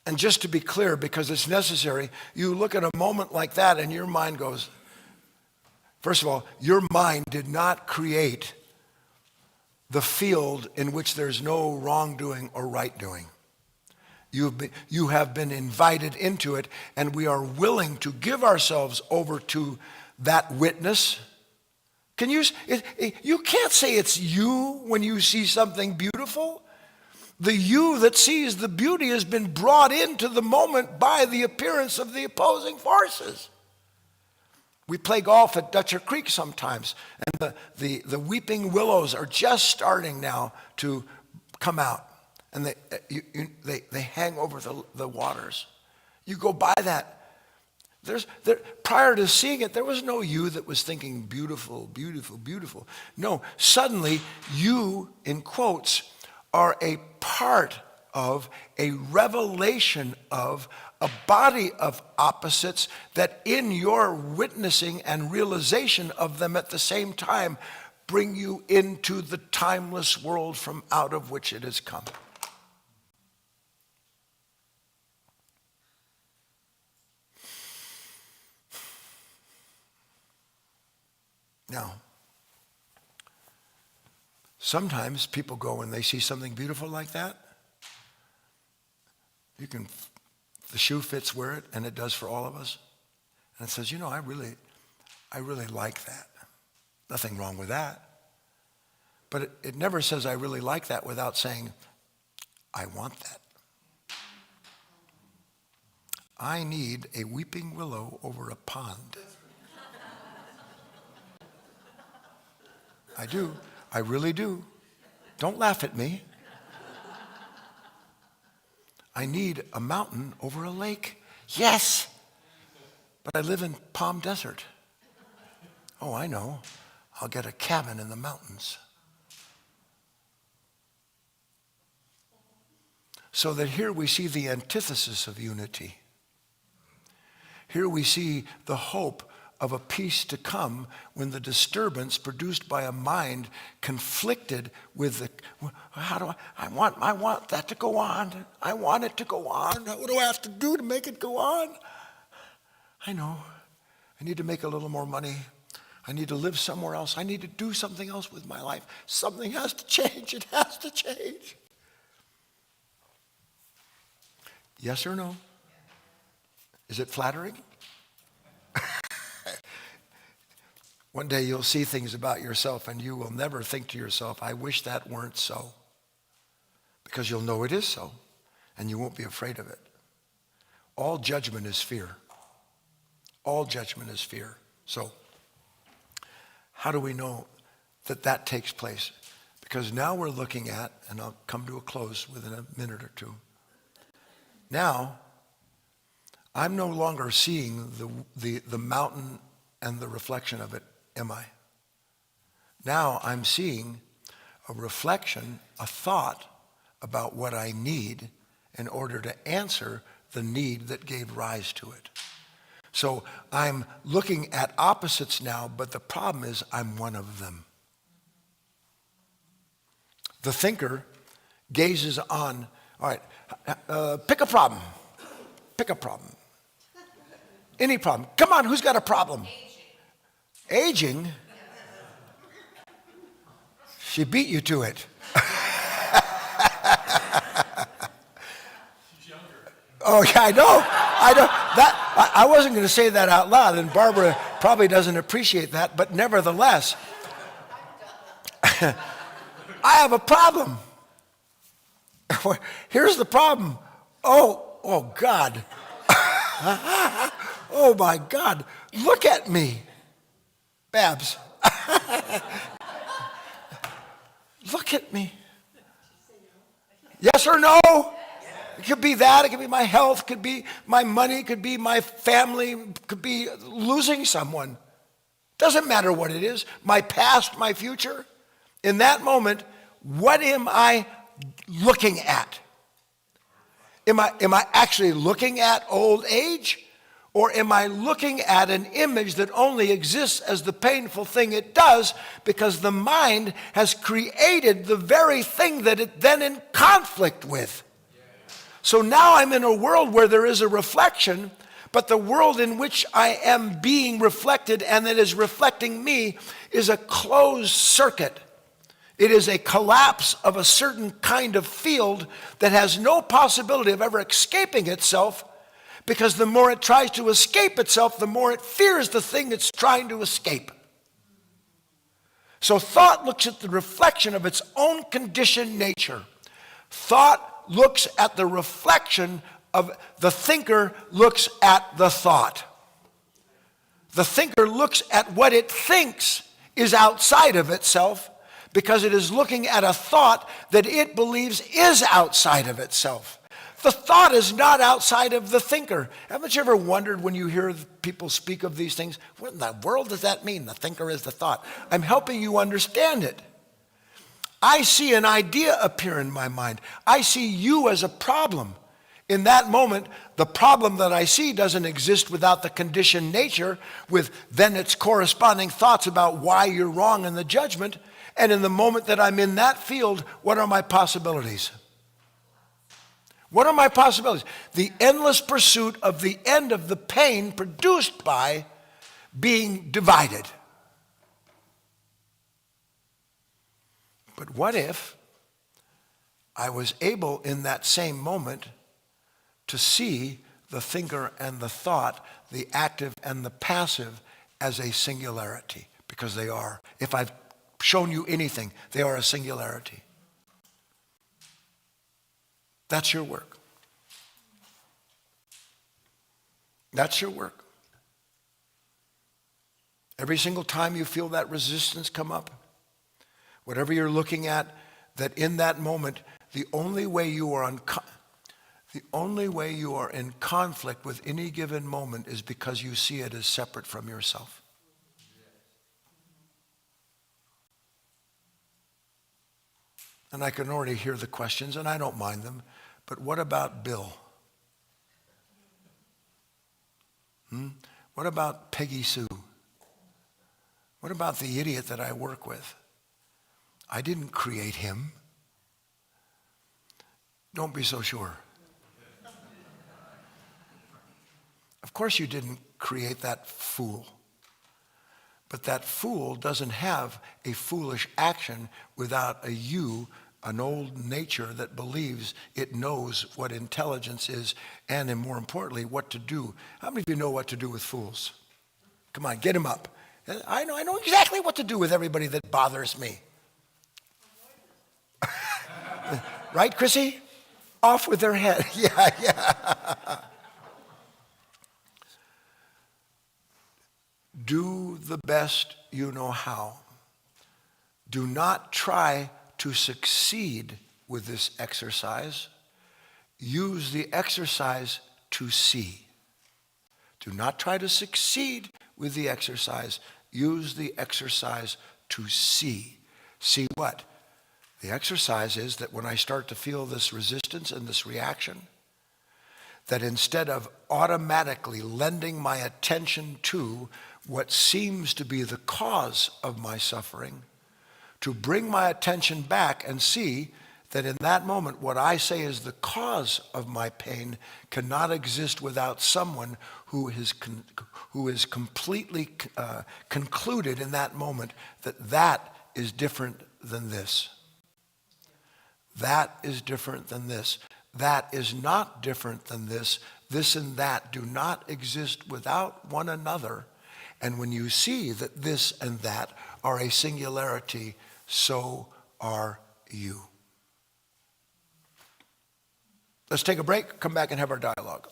And just to be clear, because it's necessary, you look at a moment like that and your mind goes, first of all, your mind did not create the field in which there's no wrongdoing or right doing. You have been invited into it, and we are willing to give ourselves over to that witness. You can't say it's you when you see something beautiful. The you that sees the beauty has been brought into the moment by the appearance of the opposing forces. We play golf at Dutcher Creek sometimes, and the weeping willows are just starting now to come out, and they hang over the waters. You go by that. Prior to seeing it, there was no you that was thinking beautiful, beautiful, beautiful. No, suddenly you, in quotes, are a part of a revelation of a body of opposites that in your witnessing and realization of them at the same time bring you into the timeless world from out of which it has come. Now, sometimes people go when they see something beautiful like that. The shoe fits where it, and it does for all of us. And it says, I really like that. Nothing wrong with that. But it never says I really like that without saying, I want that. I need a weeping willow over a pond. I do. I really do. Don't laugh at me. I need a mountain over a lake. Yes. But I live in Palm Desert. Oh, I know. I'll get a cabin in the mountains. So that here we see the antithesis of unity. Here we see the hope of a peace to come when the disturbance produced by a mind conflicted with I want that to go on. I want it to go on. What do I have to do to make it go on? I know. I need to make a little more money. I need to live somewhere else. I need to do something else with my life. Something has to change. It has to change. Yes or no? Is it flattering? One day you'll see things about yourself and you will never think to yourself, I wish that weren't so. Because you'll know it is so, and you won't be afraid of it. All judgment is fear. All judgment is fear. So, how do we know that takes place? Because now we're looking at, and I'll come to a close within a minute or two. Now, I'm no longer seeing the mountain and the reflection of it, am I? Now I'm seeing a reflection, a thought about what I need in order to answer the need that gave rise to it. So I'm looking at opposites now, but the problem is I'm one of them. The thinker gazes on, all right, pick a problem. Pick a problem. Any problem. Come on, who's got a problem? Aging? She beat you to it. Oh, yeah, I know. I wasn't going to say that out loud, and Barbara probably doesn't appreciate that, but nevertheless, I have a problem. Here's the problem. Oh, God. Oh, my God. Look at me. Babs. Look at me. Yes or no? It could be that. It could be my health. It could be my money. It could be my family. It could be losing someone. Doesn't matter what it is. My past, my future. In that moment, what am I looking at? Am I actually looking at old age? Or am I looking at an image that only exists as the painful thing it does because the mind has created the very thing that it then in conflict with? So now I'm in a world where there is a reflection, but the world in which I am being reflected and that is reflecting me is a closed circuit. It is a collapse of a certain kind of field that has no possibility of ever escaping itself, because the more it tries to escape itself, the more it fears the thing it's trying to escape. So thought looks at the reflection of its own conditioned nature. Thought looks at the reflection of the thinker looks at the thought. The thinker looks at what it thinks is outside of itself, because it is looking at a thought that it believes is outside of itself. The thought is not outside of the thinker. Haven't you ever wondered when you hear people speak of these things, what in the world does that mean? The thinker is the thought. I'm helping you understand it. I see an idea appear in my mind. I see you as a problem. In that moment, the problem that I see doesn't exist without the conditioned nature, with then its corresponding thoughts about why you're wrong in the judgment. And in the moment that I'm in that field, what are my possibilities? What are my possibilities? The endless pursuit of the end of the pain produced by being divided. But what if I was able in that same moment to see the thinker and the thought, the active and the passive, as a singularity? Because they are. If I've shown you anything, they are a singularity. That's your work. That's your work. Every single time you feel that resistance come up, whatever you're looking at, that in that moment, the only way you are in conflict with any given moment is because you see it as separate from yourself. And I can already hear the questions, and I don't mind them. But what about Bill? What about Peggy Sue? What about the idiot that I work with? I didn't create him. Don't be so sure. Of course you didn't create that fool. But that fool doesn't have a foolish action without a you, an old nature that believes it knows what intelligence is, and more importantly, what to do. How many of you know what to do with fools? Come on, get him up. I know exactly what to do with everybody that bothers me. Right, Chrissy? Off with their head. Yeah. Do the best you know how. Do not try to succeed with this exercise. Use the exercise to see. Do not try to succeed with the exercise. Use the exercise to see. See what? The exercise is that when I start to feel this resistance and this reaction, that instead of automatically lending my attention to what seems to be the cause of my suffering, to bring my attention back and see that in that moment what I say is the cause of my pain cannot exist without someone who is completely concluded in that moment that is different than this. That is different than this. That is not different than this. This and that do not exist without one another. And when you see that this and that are a singularity, so are you. Let's take a break, come back and have our dialogue.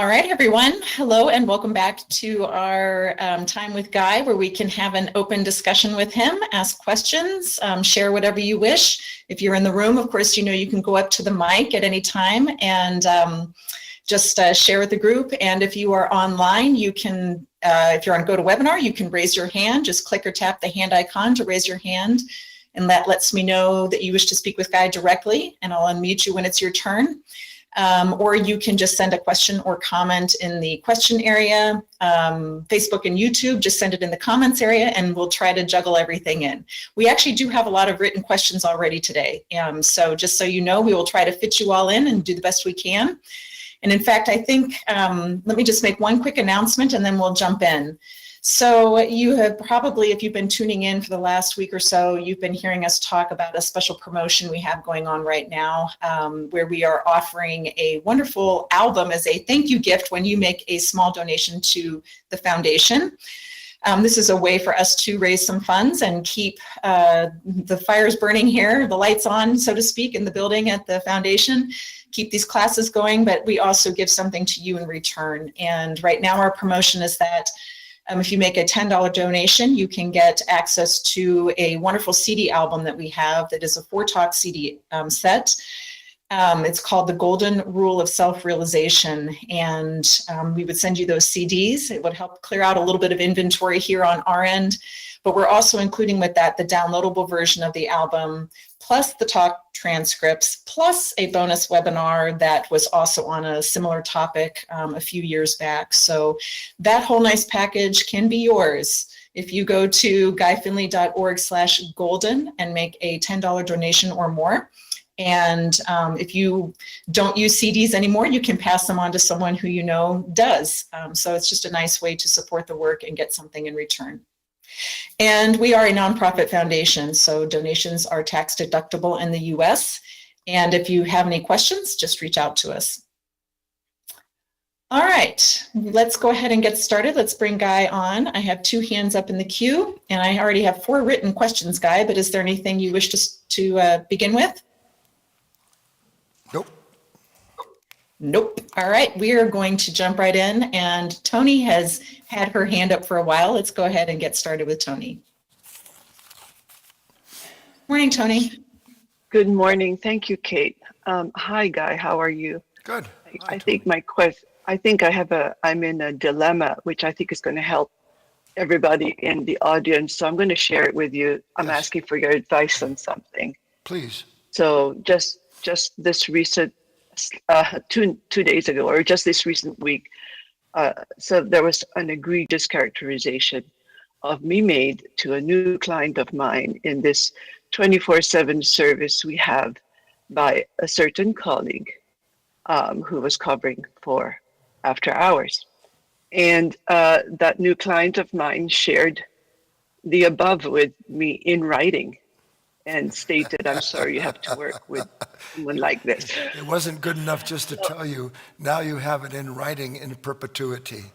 All right, everyone. Hello, and welcome back to our time with Guy, where we can have an open discussion with him, ask questions, share whatever you wish. If you're in the room, of course, you know you can go up to the mic at any time and just share with the group. And if you are online, you can, if you're on GoToWebinar, you can raise your hand. Just click or tap the hand icon to raise your hand. And that lets me know that you wish to speak with Guy directly, and I'll unmute you when it's your turn. Or you can just send a question or comment in the question area. Facebook and YouTube, just send it in the comments area, and we'll try to juggle everything in. We actually do have a lot of written questions already today. So just so you know, we will try to fit you all in and do the best we can. And in fact, I think, let me just make one quick announcement and then we'll jump in. So you have probably, if you've been tuning in for the last week or so, you've been hearing us talk about a special promotion we have going on right now, where we are offering a wonderful album as a thank you gift when you make a small donation to the foundation. This is a way for us to raise some funds and keep the fires burning here, the lights on, so to speak, in the building at the foundation, keep these classes going, but we also give something to you in return. And right now our promotion is that if you make a $10 donation, you can get access to a wonderful CD album that we have that is a 4-talk CD set. It's called The Golden Rule of Self-Realization, and we would send you those CDs. It would help clear out a little bit of inventory here on our end, but we're also including with that the downloadable version of the album, plus the talk transcripts, plus a bonus webinar that was also on a similar topic a few years back. So that whole nice package can be yours if you go to guyfinley.org/golden and make a $10 donation or more. And if you don't use CDs anymore, you can pass them on to someone who you know does. So it's just a nice way to support the work and get something in return. And we are a nonprofit foundation, so donations are tax deductible in the US. And if you have any questions, just reach out to us. All right, let's go ahead and get started. Let's bring Guy on. I have 2 hands up in the queue, and I already have 4 written questions, Guy, but is there anything you wish to begin with? Nope. Nope. All right, we are going to jump right in, and Tony has had her hand up for a while. Let's go ahead and get started with Tony. Morning, Tony. Good morning. Thank you, Kate. Hi, Guy. How are you? Good. I think I'm in a dilemma, which I think is going to help everybody in the audience. So I'm going to share it with you. I'm Yes. asking for your advice on something. Please. So just this recent, 2 days ago, or just this recent week, so there was an egregious characterization of me made to a new client of mine in this 24/7 service we have by a certain colleague who was covering for after hours. And that new client of mine shared the above with me in writing and stated, I'm sorry you have to work with someone like this. It wasn't good enough just to tell you. Now you have it in writing in perpetuity.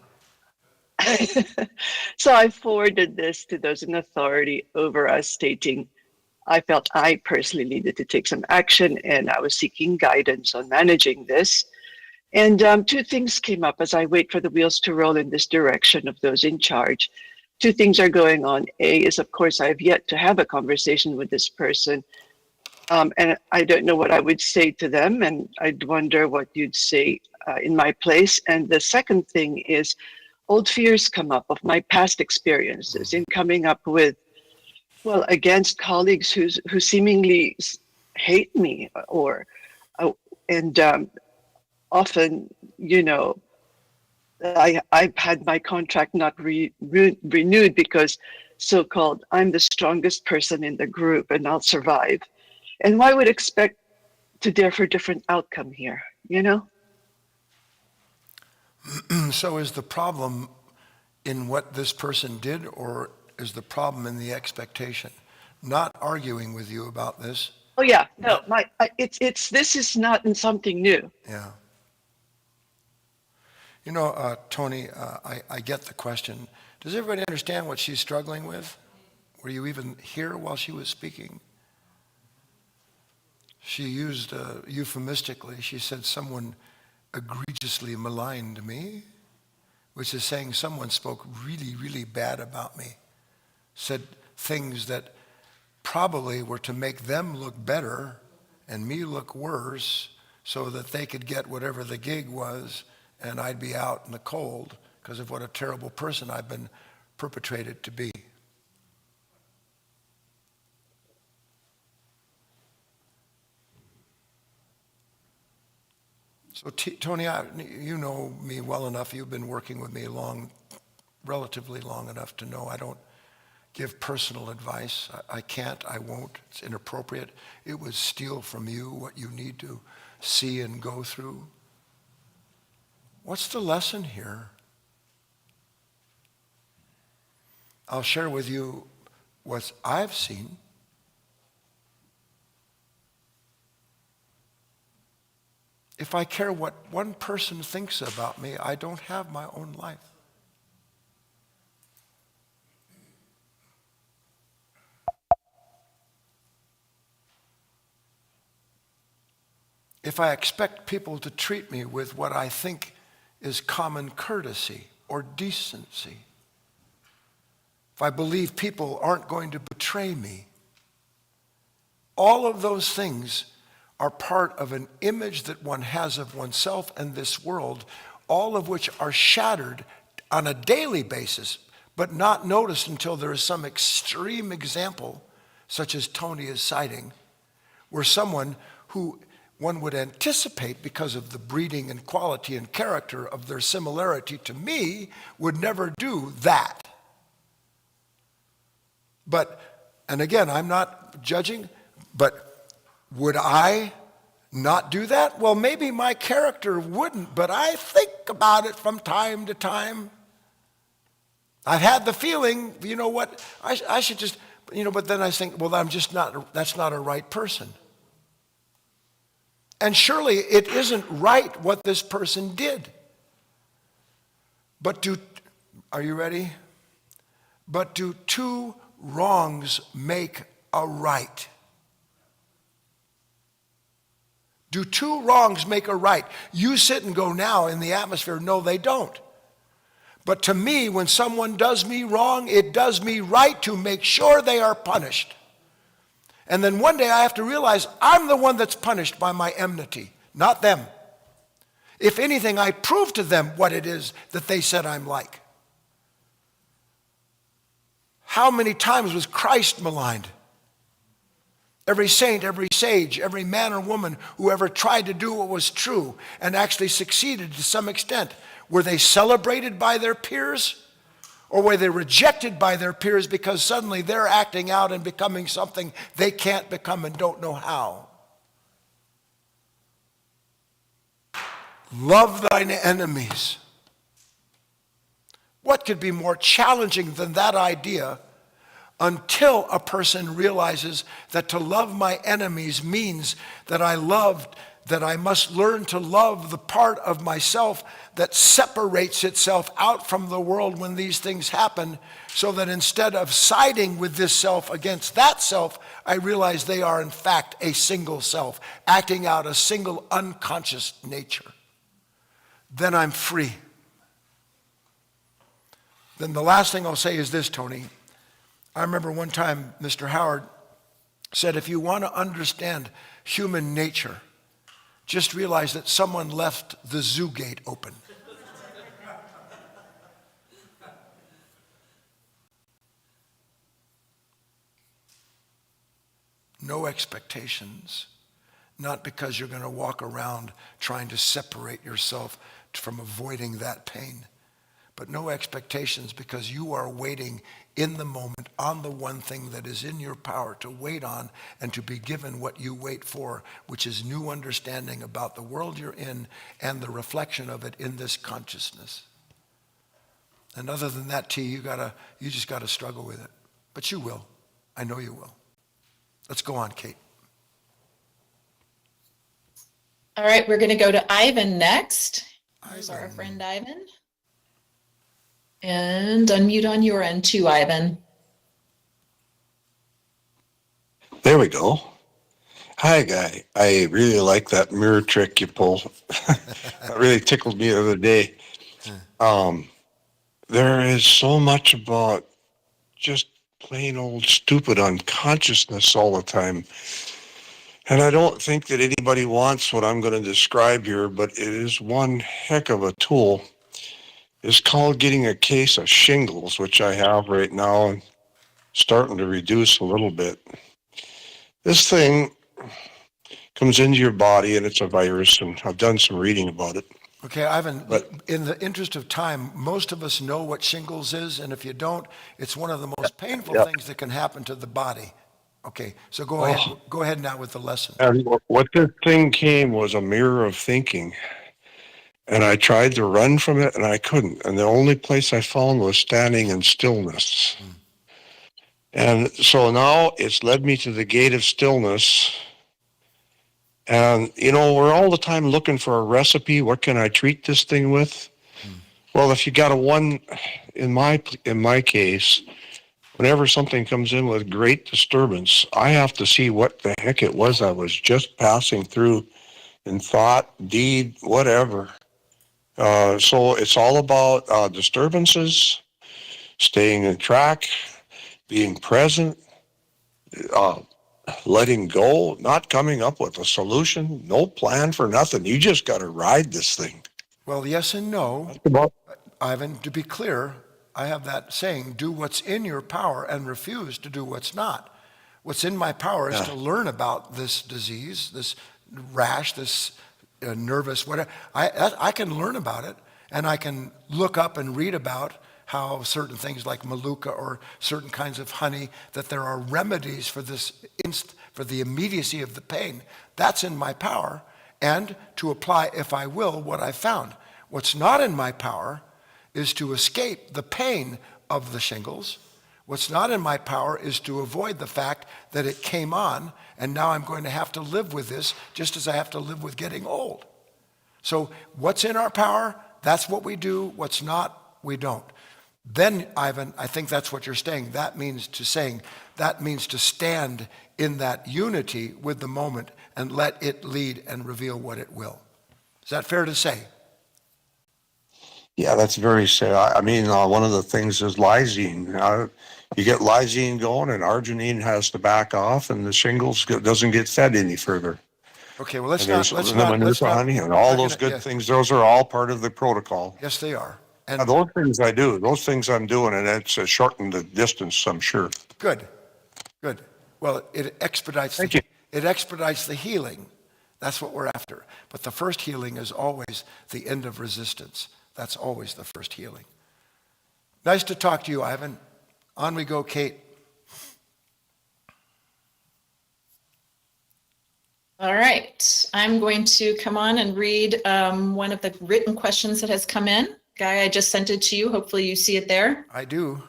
So I forwarded this to those in authority over us, stating I felt I personally needed to take some action and I was seeking guidance on managing this. And 2 things came up as I wait for the wheels to roll in this direction of those in charge. 2 things are going on. A is, of course, I have yet to have a conversation with this person. And I don't know what I would say to them, and I'd wonder what you'd say in my place. And the second thing is old fears come up of my past experiences in coming up with, well, against colleagues who seemingly hate me and often, you know, I've had my contract not renewed because so-called I'm the strongest person in the group and I'll survive. And why would expect to dare for a different outcome here, you know? So is the problem in what this person did, or is the problem in the expectation? Not arguing with you about this. Oh yeah, no, this is not something new. Yeah. You know, Tony, I get the question. Does everybody understand what she's struggling with? Were you even here while she was speaking? She used euphemistically, she said someone egregiously maligned me, which is saying someone spoke really, really bad about me, said things that probably were to make them look better and me look worse so that they could get whatever the gig was and I'd be out in the cold because of what a terrible person I've been perpetrated to be. So Tony, you know me well enough. You've been working with me relatively long enough to know I don't give personal advice. I can't, I won't. It's inappropriate. It would steal from you what you need to see and go through. What's the lesson here? I'll share with you what I've seen. If I care what one person thinks about me, I don't have my own life. If I expect people to treat me with what I think is common courtesy or decency, if I believe people aren't going to betray me, all of those things are part of an image that one has of oneself and this world, all of which are shattered on a daily basis, but not noticed until there is some extreme example, such as Tony is citing, where someone who one would anticipate, because of the breeding and quality and character of their similarity to me, would never do that. But, and again, I'm not judging, but would I not do that? Well, maybe my character wouldn't, but I think about it from time to time. I've had the feeling, you know what, I should just, but then I think, well, that's not a right person. And surely it isn't right what this person did. But are you ready? But do two wrongs make a right? Do two wrongs make a right? You sit and go now in the atmosphere, no, they don't. But to me, when someone does me wrong, it does me right to make sure they are punished. And then one day I have to realize I'm the one that's punished by my enmity, not them. If anything, I prove to them what it is that they said I'm like. How many times was Christ maligned? Every saint, every sage, every man or woman who ever tried to do what was true and actually succeeded to some extent, were they celebrated by their peers? Or were they rejected by their peers because suddenly they're acting out and becoming something they can't become and don't know how? Love thine enemies. What could be more challenging than that idea, until a person realizes that to love my enemies means that I must learn to love the part of myself that separates itself out from the world when these things happen, so that instead of siding with this self against that self, I realize they are in fact a single self, acting out a single unconscious nature. Then I'm free. Then the last thing I'll say is this, Tony. I remember one time Mr. Howard said, if you want to understand human nature, just realize that someone left the zoo gate open. No expectations, not because you're going to walk around trying to separate yourself from avoiding that pain, but no expectations because you are waiting in the moment on the one thing that is in your power to wait on and to be given what you wait for, which is new understanding about the world you're in and the reflection of it in this consciousness. And other than that, T, you just got to struggle with it. But you will. I know you will. Let's go on, Kate. All right, we're going to go to Ivan next. Here's our friend Ivan. And unmute on your end too, Ivan. There we go. Hi, Guy. I really like that mirror trick you pull. That really tickled me the other day. Um, there is so much about just plain old stupid unconsciousness all the time. And I don't think that anybody wants what I'm going to describe here, but it is one heck of a tool. It's called getting a case of shingles, which I have right now and starting to reduce a little bit. This thing comes into your body and it's a virus, and I've done some reading about it. Okay, Ivan, But in the interest of time, most of us know what shingles is, and if you don't, it's one of the most painful Yep. things that can happen to the body. Okay, so go Oh, ahead. Go ahead now with the lesson. and what this thing came was a mirror of thinking. And I tried to run from it and I couldn't. And the only place I found was standing in stillness. And so now it's led me to the gate of stillness. And, we're all the time looking for a recipe. What can I treat this thing with? Well, if you got in my case, whenever something comes in with great disturbance, I have to see what the heck it was I was just passing through in thought, deed, whatever. So it's all about disturbances, staying in track, being present, uh, letting go, not coming up with a solution, no plan for nothing. You just got to ride this thing. Well, yes and no. That's about Ivan, to be clear, I have that saying, do what's in your power and refuse to do what's not. What's in my power is to learn about this disease, this rash, this nervous, whatever. I can learn about it, and I can look up and read about how certain things like maluka or certain kinds of honey, that there are remedies for this for the immediacy of the pain. That's in my power, and to apply, if I will, what I found. What's not in my power is to escape the pain of the shingles. What's not in my power is to avoid the fact that it came on, and now I'm going to have to live with this just as I have to live with getting old. So what's in our power, that's what we do. What's not, we don't. Then, Ivan, I think that's what you're saying. That means to stand in that unity with the moment and let it lead and reveal what it will. Is that fair to say? Yeah, that's very sad. I mean, one of the things is lysine. You get lysine going, and arginine has to back off, and the shingles doesn't get fed any further. Okay, well, And there's the manuka honey and we're all not those gonna, good yeah, things. Those are all part of the protocol. yes, they are. Now, And those things I do, those things I'm doing, and it's shortened the distance, I'm sure. good. Well, it expedites Thank you. the healing. That's what we're after. But the first healing is always the end of resistance. That's always the first healing. Nice to talk to you, Ivan. On we go, Kate. All right, I'm going to come on and read one of the written questions that has come in. Guy, I just sent it to you. Hopefully you see it there. I do.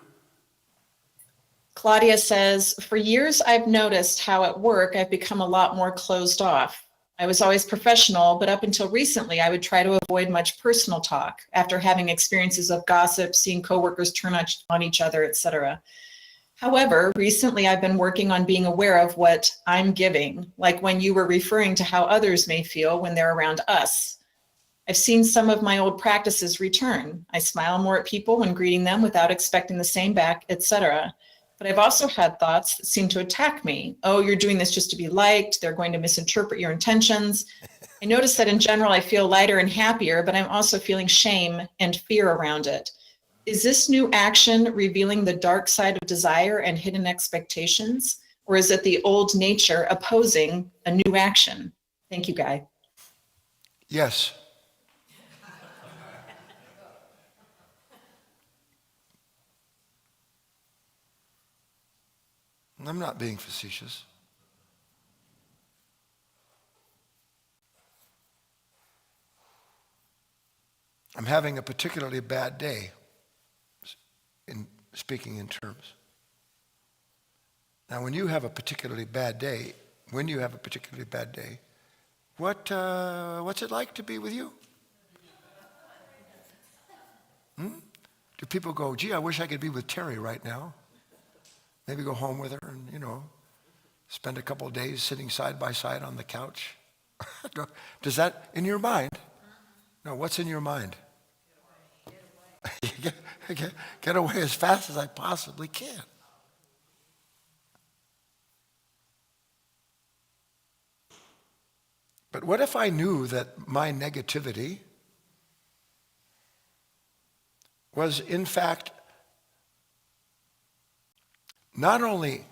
Claudia says, for years I've noticed how at work I've become a lot more closed off. I was always professional, but up until recently I would try to avoid much personal talk after having experiences of gossip, seeing coworkers turn on each other, etc. However, recently I've been working on being aware of what I'm giving, like when you were referring to how others may feel when they're around us. I've seen some of my old practices return. I smile more at people when greeting them without expecting the same back, etc. But I've also had thoughts that seem to attack me. Oh, you're doing this just to be liked. They're going to misinterpret your intentions. I notice that in general, I feel lighter and happier, but I'm also feeling shame and fear around it. Is this new action revealing the dark side of desire and hidden expectations? Or is it the old nature opposing a new action? Thank you, Guy. Yes. I'm not being facetious. I'm having a particularly bad day, in speaking in terms. Now, when you have a particularly bad day, what's it like to be with you? Do people go, gee, I wish I could be with Terry right now? Maybe go home with her and, Spend a couple of days sitting side by side on the couch? Does that, in your mind? No, what's in your mind? Get away as fast as I possibly can. But what if I knew that my negativity was in fact not only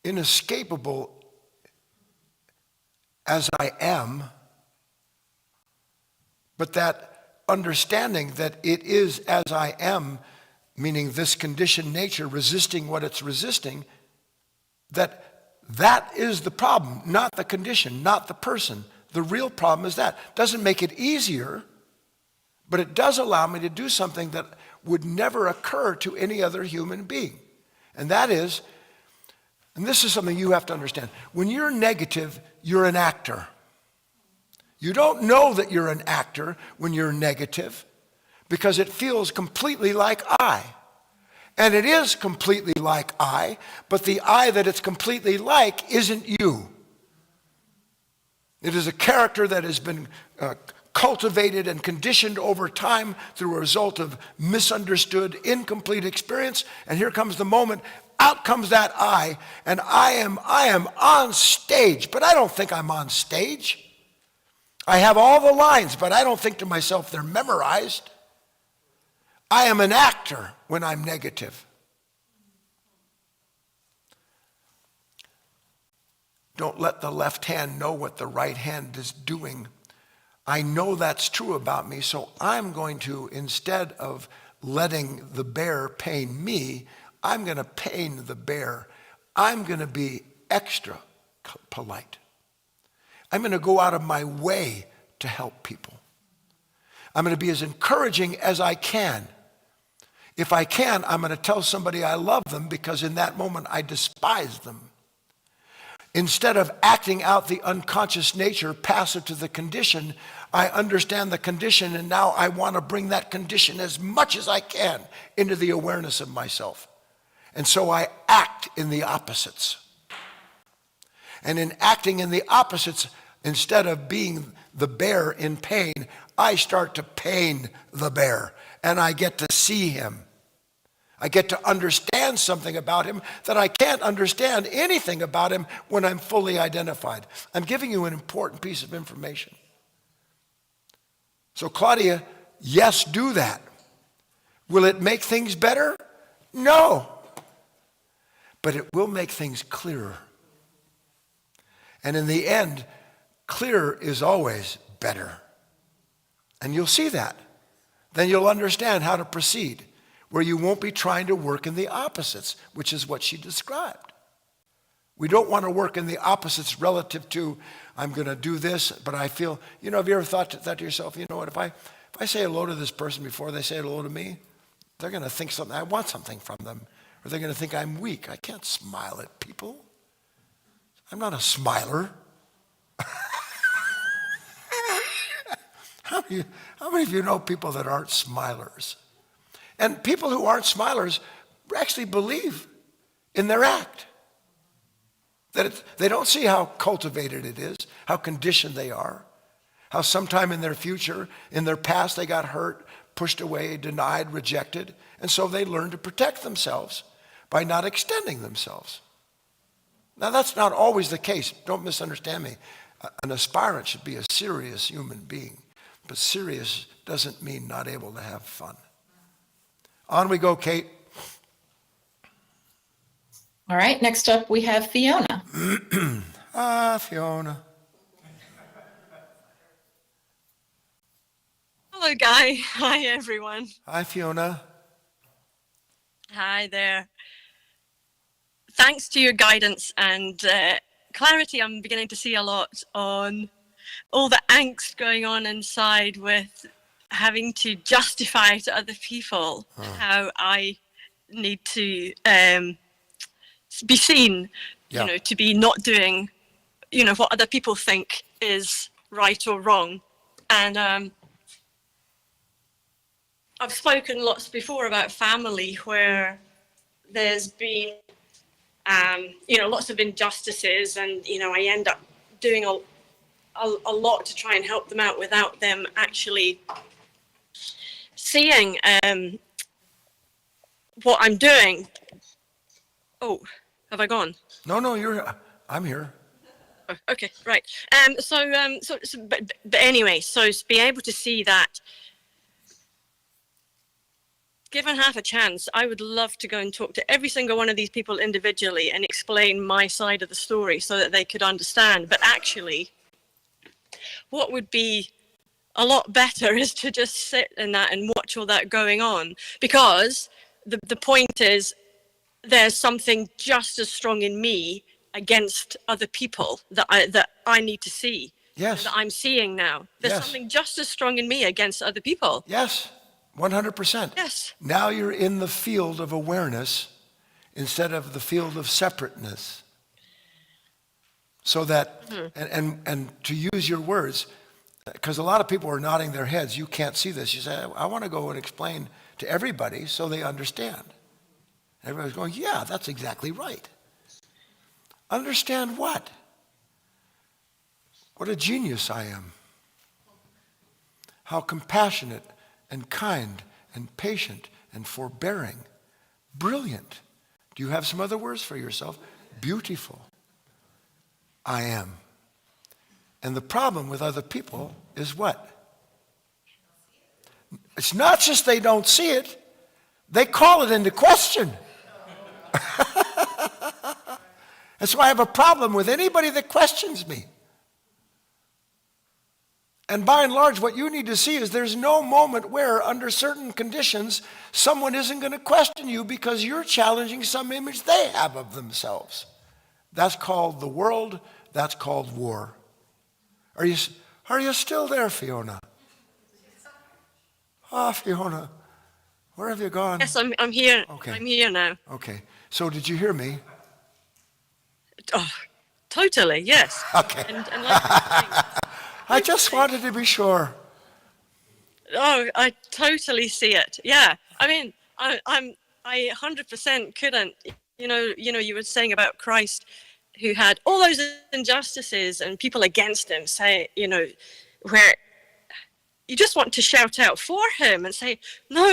inescapable as I am, but that understanding that it is as I am, meaning this conditioned nature resisting what it's resisting, that is the problem, not the condition, not the person. The real problem is that. Doesn't make it easier, but it does allow me to do something that would never occur to any other human being. And that is, and this is something you have to understand, when you're negative, you're an actor. You don't know that you're an actor when you're negative because it feels completely like I. And it is completely like I, but the I that it's completely like isn't you. It is a character that has been cultivated and conditioned over time through a result of misunderstood, incomplete experience. And here comes the moment, out comes that I, and I am on stage, but I don't think I'm on stage. I have all the lines, but I don't think to myself they're memorized. I am an actor when I'm negative. Don't let the left hand know what the right hand is doing. I know that's true about me, so I'm going to, instead of letting the bear pain me, I'm going to pain the bear. I'm going to be extra polite. I'm going to go out of my way to help people. I'm going to be as encouraging as I can. If I can, I'm going to tell somebody I love them because in that moment I despise them. Instead of acting out the unconscious nature passive to the condition, I understand the condition and now I want to bring that condition as much as I can into the awareness of myself. And so I act in the opposites. And in acting in the opposites, instead of being the bear in pain, I start to pain the bear. And I get to see him. I get to understand something about him that I can't understand anything about him when I'm fully identified. I'm giving you an important piece of information. So Claudia, yes, do that. Will it make things better? No. But it will make things clearer. And in the end, clearer is always better. And you'll see that. Then you'll understand how to proceed, where you won't be trying to work in the opposites, which is what she described. We don't want to work in the opposites relative to, I'm going to do this, but I feel, have you ever thought that to yourself, you know what, if I say hello to this person before they say hello to me, they're going to think something, I want something from them, or they're going to think I'm weak. I can't smile at people. I'm not a smiler. How many of you know people that aren't smilers? And people who aren't smilers actually believe in their act. That they don't see how cultivated it is, how conditioned they are, how sometime in their future, in their past, they got hurt, pushed away, denied, rejected, and so they learn to protect themselves by not extending themselves. Now, that's not always the case. Don't misunderstand me. An aspirant should be a serious human being, but serious doesn't mean not able to have fun. On we go, Kate. All right, next up we have Fiona. Fiona. Hello, Guy. Hi, everyone. Hi, Fiona. Hi there. Thanks to your guidance and clarity, I'm beginning to see a lot on all the angst going on inside with having to justify to other people how I need to be seen, to be not doing, what other people think is right or wrong. And I've spoken lots before about family where there's been, lots of injustices, and, I end up doing a lot to try and help them out without them actually seeing what I'm doing. Oh, have I gone? No, I'm here. Oh, okay, right. But anyway, so to be able to see that, given half a chance, I would love to go and talk to every single one of these people individually and explain my side of the story so that they could understand. But actually, what would be a lot better is to just sit in that and watch all that going on, because the point is, there's something just as strong in me against other people that I need to see. Yes. That I'm seeing now. There's Yes. something just as strong in me against other people. Yes, 100%. Yes. Now you're in the field of awareness instead of the field of separateness. So that, and to use your words, because a lot of people are nodding their heads, you can't see this. You say, I want to go and explain to everybody so they understand. Everybody's going, yeah, that's exactly right. Understand what? What a genius I am. How compassionate and kind and patient and forbearing. Brilliant. Do you have some other words for yourself? Beautiful. I am. And the problem with other people is what? It's not just they don't see it, they call it into question. That's why I have a problem with anybody that questions me. And by and large, what you need to see is there's no moment where, under certain conditions, someone isn't going to question you because you're challenging some image they have of themselves. That's called the world. That's called war. Are you still there, Fiona? Oh, Fiona, where have you gone? Yes, I'm here. Okay. I'm here now. Okay. So did you hear me? Oh, totally, yes. Okay. And like, I just wanted to be sure. oh, I totally see it. Yeah. I mean, I 100% couldn't. You were saying about Christ, who had all those injustices and people against him, say, where you just want to shout out for him and say, no,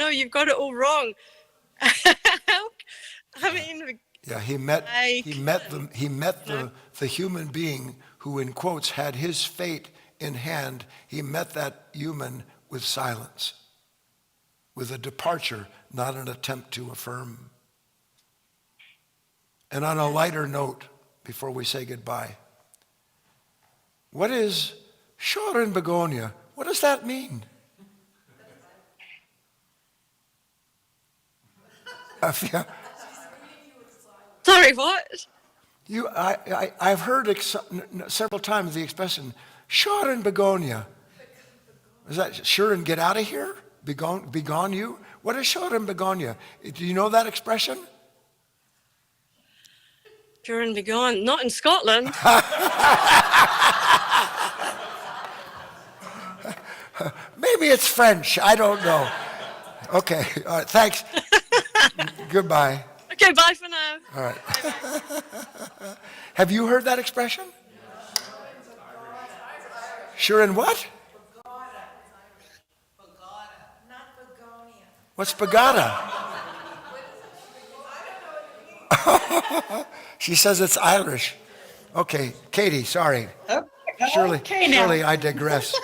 you've got it all wrong. I mean, Yeah, he met the human being who, in quotes, had his fate in hand. He met that human with silence, with a departure, not an attempt to affirm. And on a lighter note, before we say goodbye, what is Shore in Begonia? What does that mean? sorry, what? I've heard several times the expression, "Shore in Begonia." Is that sure and get out of here? Begone you? What is shore in Begonia? Do you know that expression? Pure and begone. Not in Scotland. Maybe it's French. I don't know. Okay. All right. Thanks. Goodbye. Okay, bye for now. All right. Have you heard that expression? Sure in what? What's Bagada? She says it's Irish. Okay, Katie, sorry. Okay, now. Surely I digress.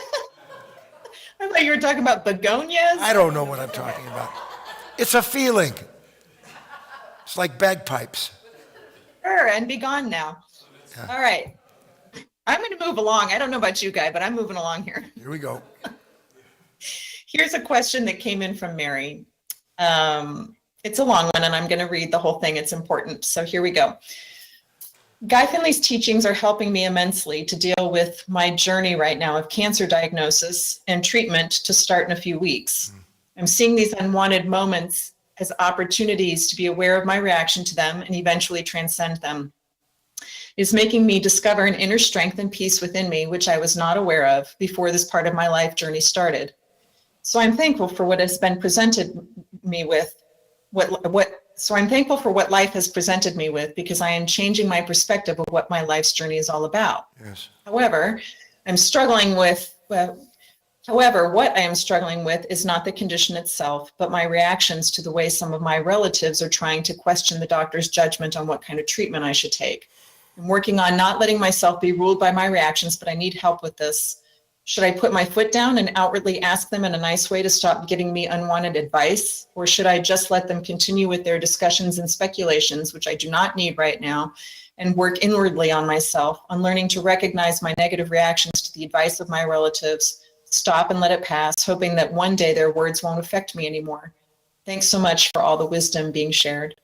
I thought you were talking about begonias. I don't know what I'm talking about. It's a feeling. It's like bagpipes. Sure, and be gone now. Yeah. All right. I'm going to move along. I don't know about you, Guy, but I'm moving along here. Here we go. Here's a question that came in from Mary. It's a long one, and I'm going to read the whole thing. It's important. So here we go. Guy Finley's teachings are helping me immensely to deal with my journey right now of cancer diagnosis and treatment to start in a few weeks. I'm seeing these unwanted moments as opportunities to be aware of my reaction to them and eventually transcend them. It's making me discover an inner strength and peace within me, which I was not aware of before this part of my life journey started. So I'm thankful for what has been presented me with, so I'm thankful for what life has presented me with, because I am changing my perspective of what my life's journey is all about. Yes. However, what I am struggling with is not the condition itself, but my reactions to the way some of my relatives are trying to question the doctor's judgment on what kind of treatment I should take. I'm working on not letting myself be ruled by my reactions, but I need help with this. Should I put my foot down and outwardly ask them in a nice way to stop giving me unwanted advice? Or should I just let them continue with their discussions and speculations, which I do not need right now, and work inwardly on myself, on learning to recognize my negative reactions to the advice of my relatives, stop and let it pass, hoping that one day their words won't affect me anymore? Thanks so much for all the wisdom being shared.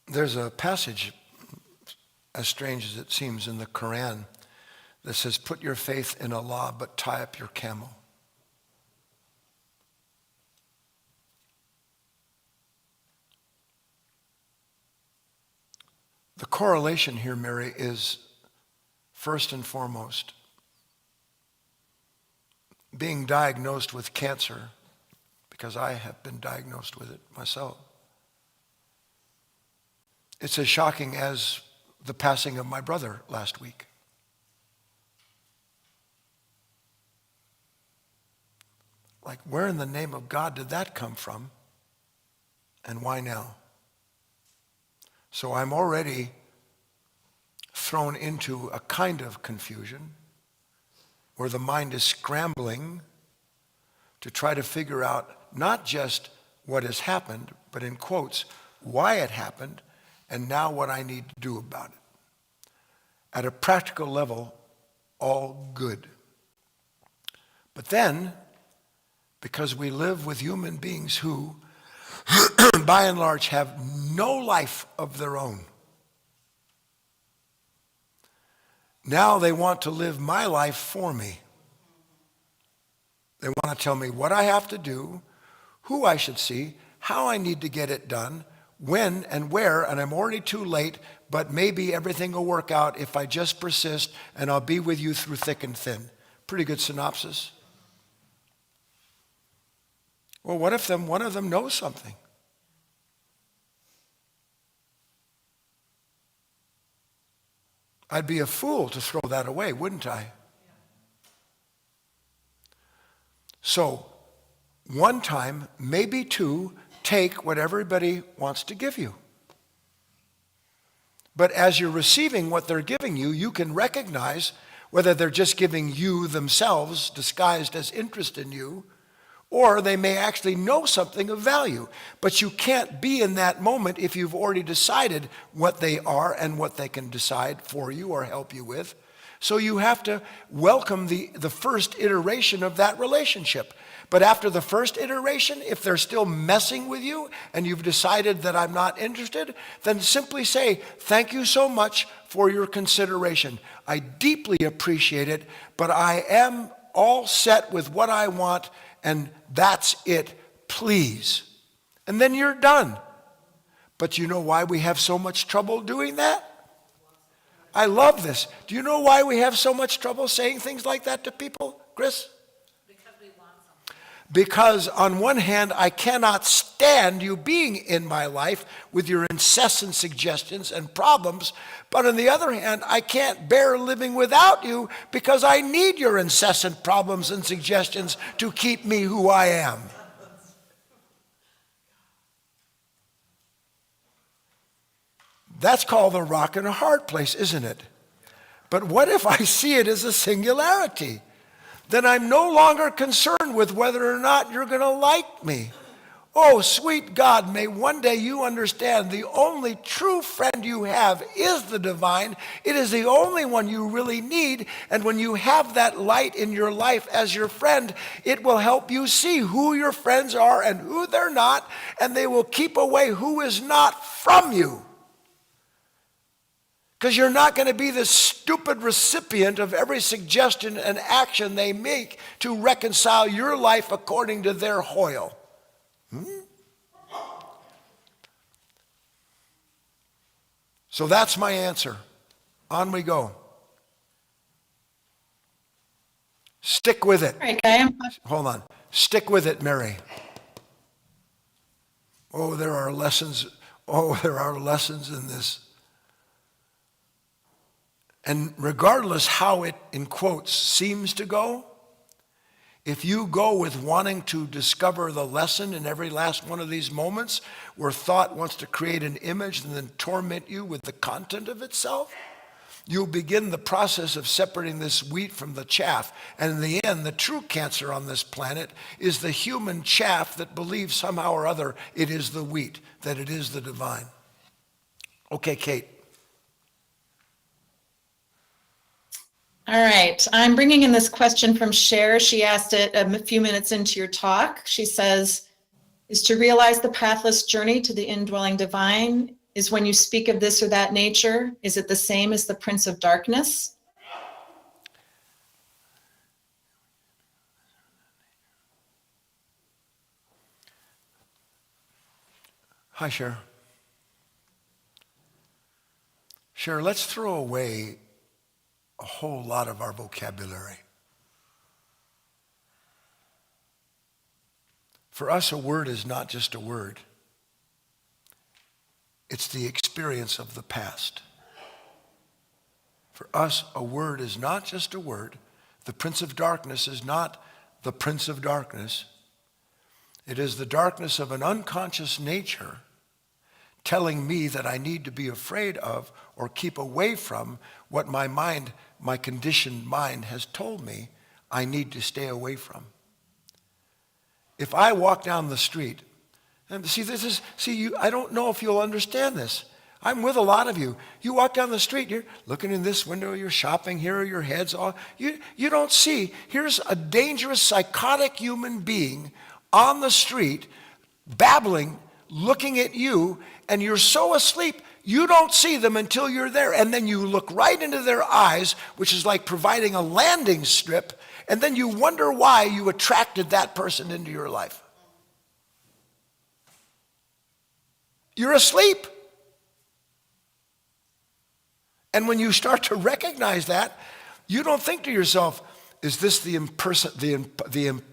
There's a passage, as strange as it seems, in the Quran that says, put your faith in Allah, but tie up your camel. The correlation here, Mary, is first and foremost being diagnosed with cancer, because I have been diagnosed with it myself. It's as shocking as the passing of my brother last week. Like, where in the name of God did that come from? And why now? So I'm already thrown into a kind of confusion where the mind is scrambling to try to figure out not just what has happened, but in quotes, why it happened, and now what I need to do about it. At a practical level, all good. But then, because we live with human beings who, by and large, have no life of their own, now they want to live my life for me. They want to tell me what I have to do, who I should see, how I need to get it done, when and where, and I'm already too late, but maybe everything will work out if I just persist, and I'll be with you through thick and thin. Pretty good synopsis. Well, what if one of them knows something? I'd be a fool to throw that away, wouldn't I? So, one time, maybe two, take what everybody wants to give you. But as you're receiving what they're giving you, you can recognize whether they're just giving you themselves, disguised as interest in you, or they may actually know something of value. But you can't be in that moment if you've already decided what they are and what they can decide for you or help you with. So you have to welcome the first iteration of that relationship. But after the first iteration, if they're still messing with you and you've decided that I'm not interested, then simply say, thank you so much for your consideration. I deeply appreciate it, but I am all set with what I want, and that's it, please. And then you're done. But you know why we have so much trouble doing that? I love this. Do you know why we have so much trouble saying things like that to people, Chris? Because on one hand, I cannot stand you being in my life with your incessant suggestions and problems. But on the other hand, I can't bear living without you because I need your incessant problems and suggestions to keep me who I am. That's called a rock and a hard place, isn't it? But what if I see it as a singularity? Then I'm no longer concerned with whether or not you're going to like me. Oh, sweet God, may one day you understand the only true friend you have is the divine. It is the only one you really need. And when you have that light in your life as your friend, it will help you see who your friends are and who they're not. And they will keep away who is not from you. Because you're not going to be the stupid recipient of every suggestion and action they make to reconcile your life according to their hoil. So that's my answer. On we go. Stick with it. All right, Guy. Hold on. Stick with it, Mary. Oh, there are lessons. Oh, there are lessons in this. And regardless how it, in quotes, seems to go, if you go with wanting to discover the lesson in every last one of these moments where thought wants to create an image and then torment you with the content of itself, you'll begin the process of separating this wheat from the chaff. And in the end, the true cancer on this planet is the human chaff that believes somehow or other it is the wheat, that it is the divine. Okay, Kate. All right, I'm bringing in this question from Cher. She asked it a few minutes into your talk. She says, is to realize the pathless journey to the indwelling divine is when you speak of this or that nature, is it the same as the Prince of Darkness? Hi, Cher. Cher, let's throw away a whole lot of our vocabulary. For us, a word is not just a word. It's the experience of the past. For us, a word is not just a word. The Prince of Darkness is not the Prince of Darkness. It is the darkness of an unconscious nature telling me that I need to be afraid of or keep away from what my mind, my conditioned mind, has told me I need to stay away from. If I walk down the street, and I don't know if you'll understand this. I'm with a lot of you. You walk down the street, you're looking in this window, you're shopping, here are your heads all. You don't see, here's a dangerous, psychotic human being on the street, babbling, looking at you, and you're so asleep, you don't see them until you're there. And then you look right into their eyes, which is like providing a landing strip, and then you wonder why you attracted that person into your life. You're asleep. And when you start to recognize that, you don't think to yourself, is this the embodiment?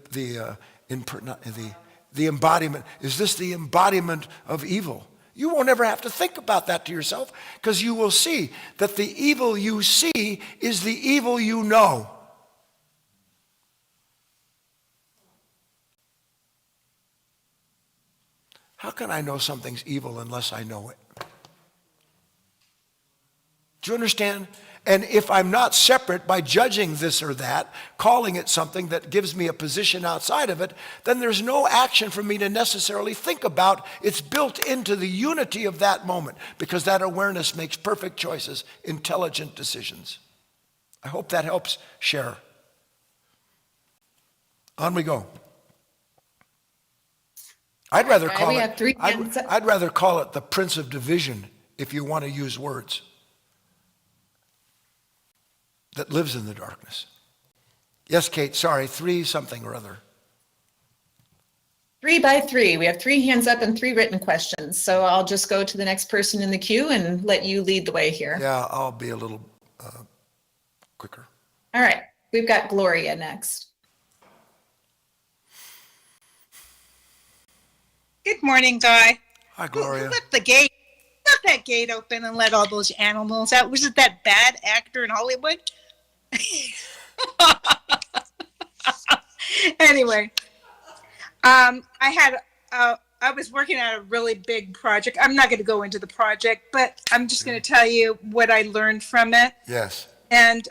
Is this the embodiment of evil? You won't ever have to think about that to yourself, because you will see that the evil you see is the evil you know. How can I know something's evil unless I know it? Do you understand? And if I'm not separate by judging this or that, calling it something that gives me a position outside of it, then there's no action for me to necessarily think about. It's built into the unity of that moment, because that awareness makes perfect choices, intelligent decisions. I hope that helps, Cher. On we go. I'd rather call it the Prince of Division, if you want to use words, that lives in the darkness. Yes, Kate, sorry, 3 something or other. 3 by 3. We have 3 hands up and 3 written questions. So I'll just go to the next person in the queue and let you lead the way here. Yeah, I'll be a little quicker. All right, we've got Gloria next. Good morning, Guy. Hi, Gloria. Let that gate open and let all those animals out. Was it that bad actor in Hollywood? Anyway, I was working on a really big project. I'm not going to go into the project, but I'm just going to tell you what I learned from it. Yes. And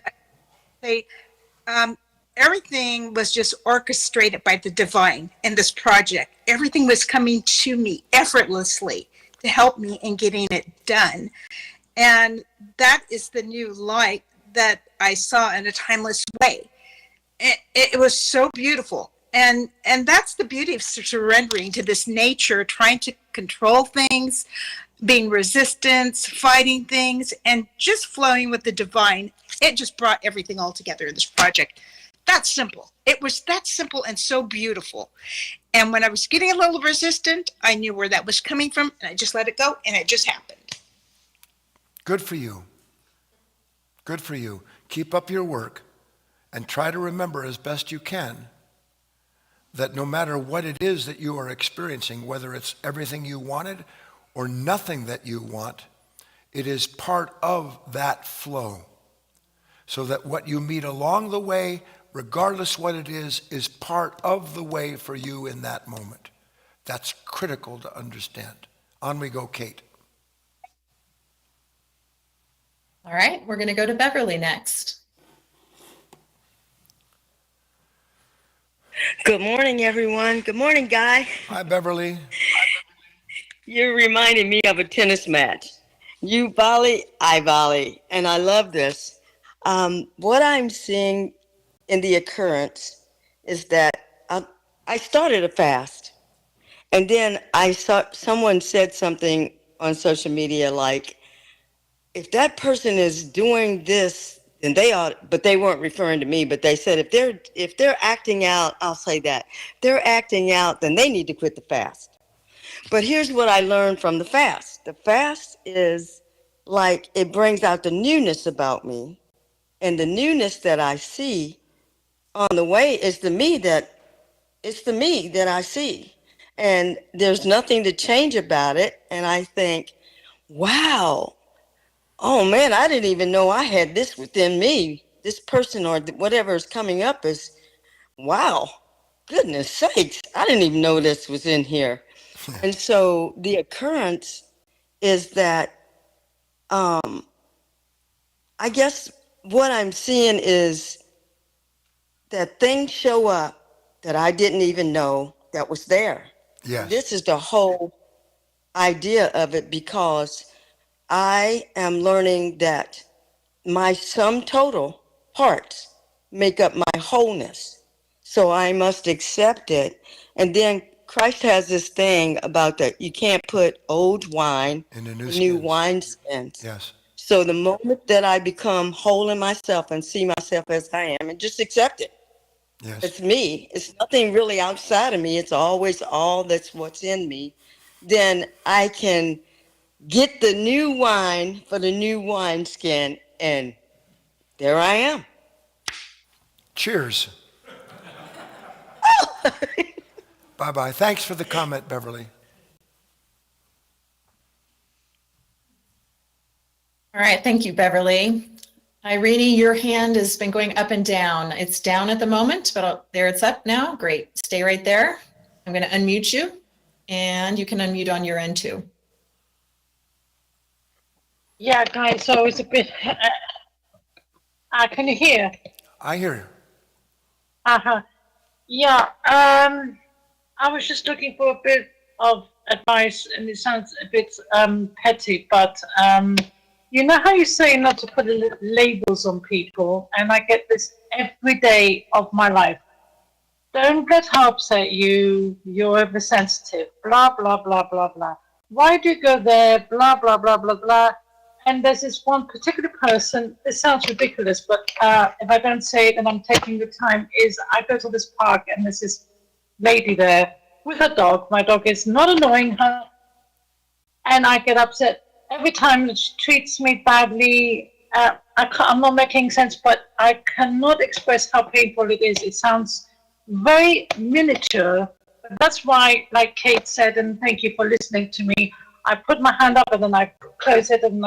everything was just orchestrated by the divine in this project. Everything was coming to me effortlessly to help me in getting it done. And that is the new light that I saw in a timeless way. It was so beautiful. And that's the beauty of surrendering to this nature, trying to control things, being resistance, fighting things, and just flowing with the divine. It just brought everything all together in this project. That simple. It was that simple and so beautiful. And when I was getting a little resistant, I knew where that was coming from, and I just let it go, and it just happened. Good for you. Good for you. Keep up your work and try to remember as best you can that no matter what it is that you are experiencing, whether it's everything you wanted or nothing that you want, it is part of that flow. So that what you meet along the way, regardless what it is part of the way for you in that moment. That's critical to understand. On we go, Kate. All right, we're going to go to Beverly next. Good morning, everyone. Good morning, Guy. Hi, Beverly. You're reminding me of a tennis match. You volley, I volley, and I love this. What I'm seeing in the occurrence is that I started a fast, and then I saw someone said something on social media like, if that person is doing this, then they ought, but they weren't referring to me, but they said if they're acting out, I'll say that. If they're acting out, then they need to quit the fast. But here's what I learned from the fast. The fast is like it brings out the newness about me, and the newness that I see on the way is the me that I see. And there's nothing to change about it. And I think, wow, oh man, I didn't even know I had this within me. This person or whatever is coming up is, wow, goodness sakes, I didn't even know this was in here. And so the occurrence is that I guess what I'm seeing is that things show up that I didn't even know that was there. Yes. This is the whole idea of it, because I am learning that my sum total parts make up my wholeness. So I must accept it. And then Christ has this thing about that you can't put old wine In the in new new skins. wineskins. Yes. So the moment that I become whole in myself and see myself as I am and just accept it, Yes. it's me. It's nothing really outside of me. It's always all that's what's in me. Then I can get the new wine for the new wineskin, and there I am. Cheers. Bye-bye. Thanks for the comment, Beverly. All right, thank you, Beverly. Irene, your hand has been going up and down. It's down at the moment, but there it's up now. Great. Stay right there. I'm going to unmute you, and you can unmute on your end too. Yeah, guys, so it's a bit, can you hear? I hear you. Uh-huh. Yeah, I was just looking for a bit of advice, and it sounds a bit petty, but you know how you say not to put labels on people, and I get this every day of my life. Don't let her upset you, you're oversensitive, blah, blah, blah, blah, blah. Why do you go there, blah, blah, blah, blah, blah. And there's this one particular person, this sounds ridiculous, but if I don't say it and I'm taking the time, is I go to this park and there's this lady there with her dog. My dog is not annoying her, and I get upset every time that she treats me badly. I'm not making sense, but I cannot express how painful it is. It sounds very miniature. But that's why, like Kate said, and thank you for listening to me, I put my hand up and then I close it, and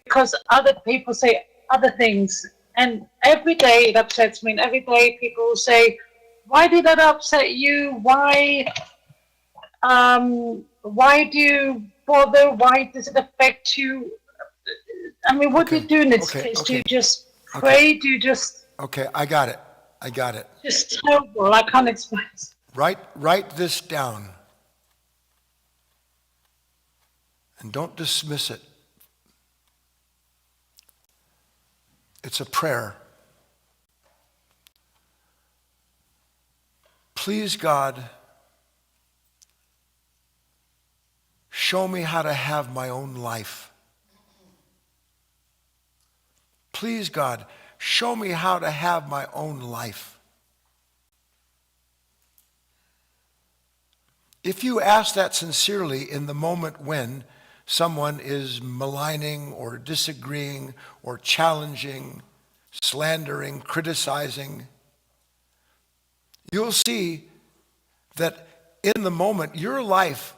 because other people say other things, and every day it upsets me, and every day people say, why did that upset you? Why do you bother? Why does it affect you? I mean, what do you do in this case? Do you just pray? Do you just... Okay, I got it. Just terrible. I can't express. Write this down. And don't dismiss it. It's a prayer. Please, God, show me how to have my own life. Please, God, show me how to have my own life. If you ask that sincerely in the moment when someone is maligning or disagreeing or challenging, slandering, criticizing, you'll see that in the moment, your life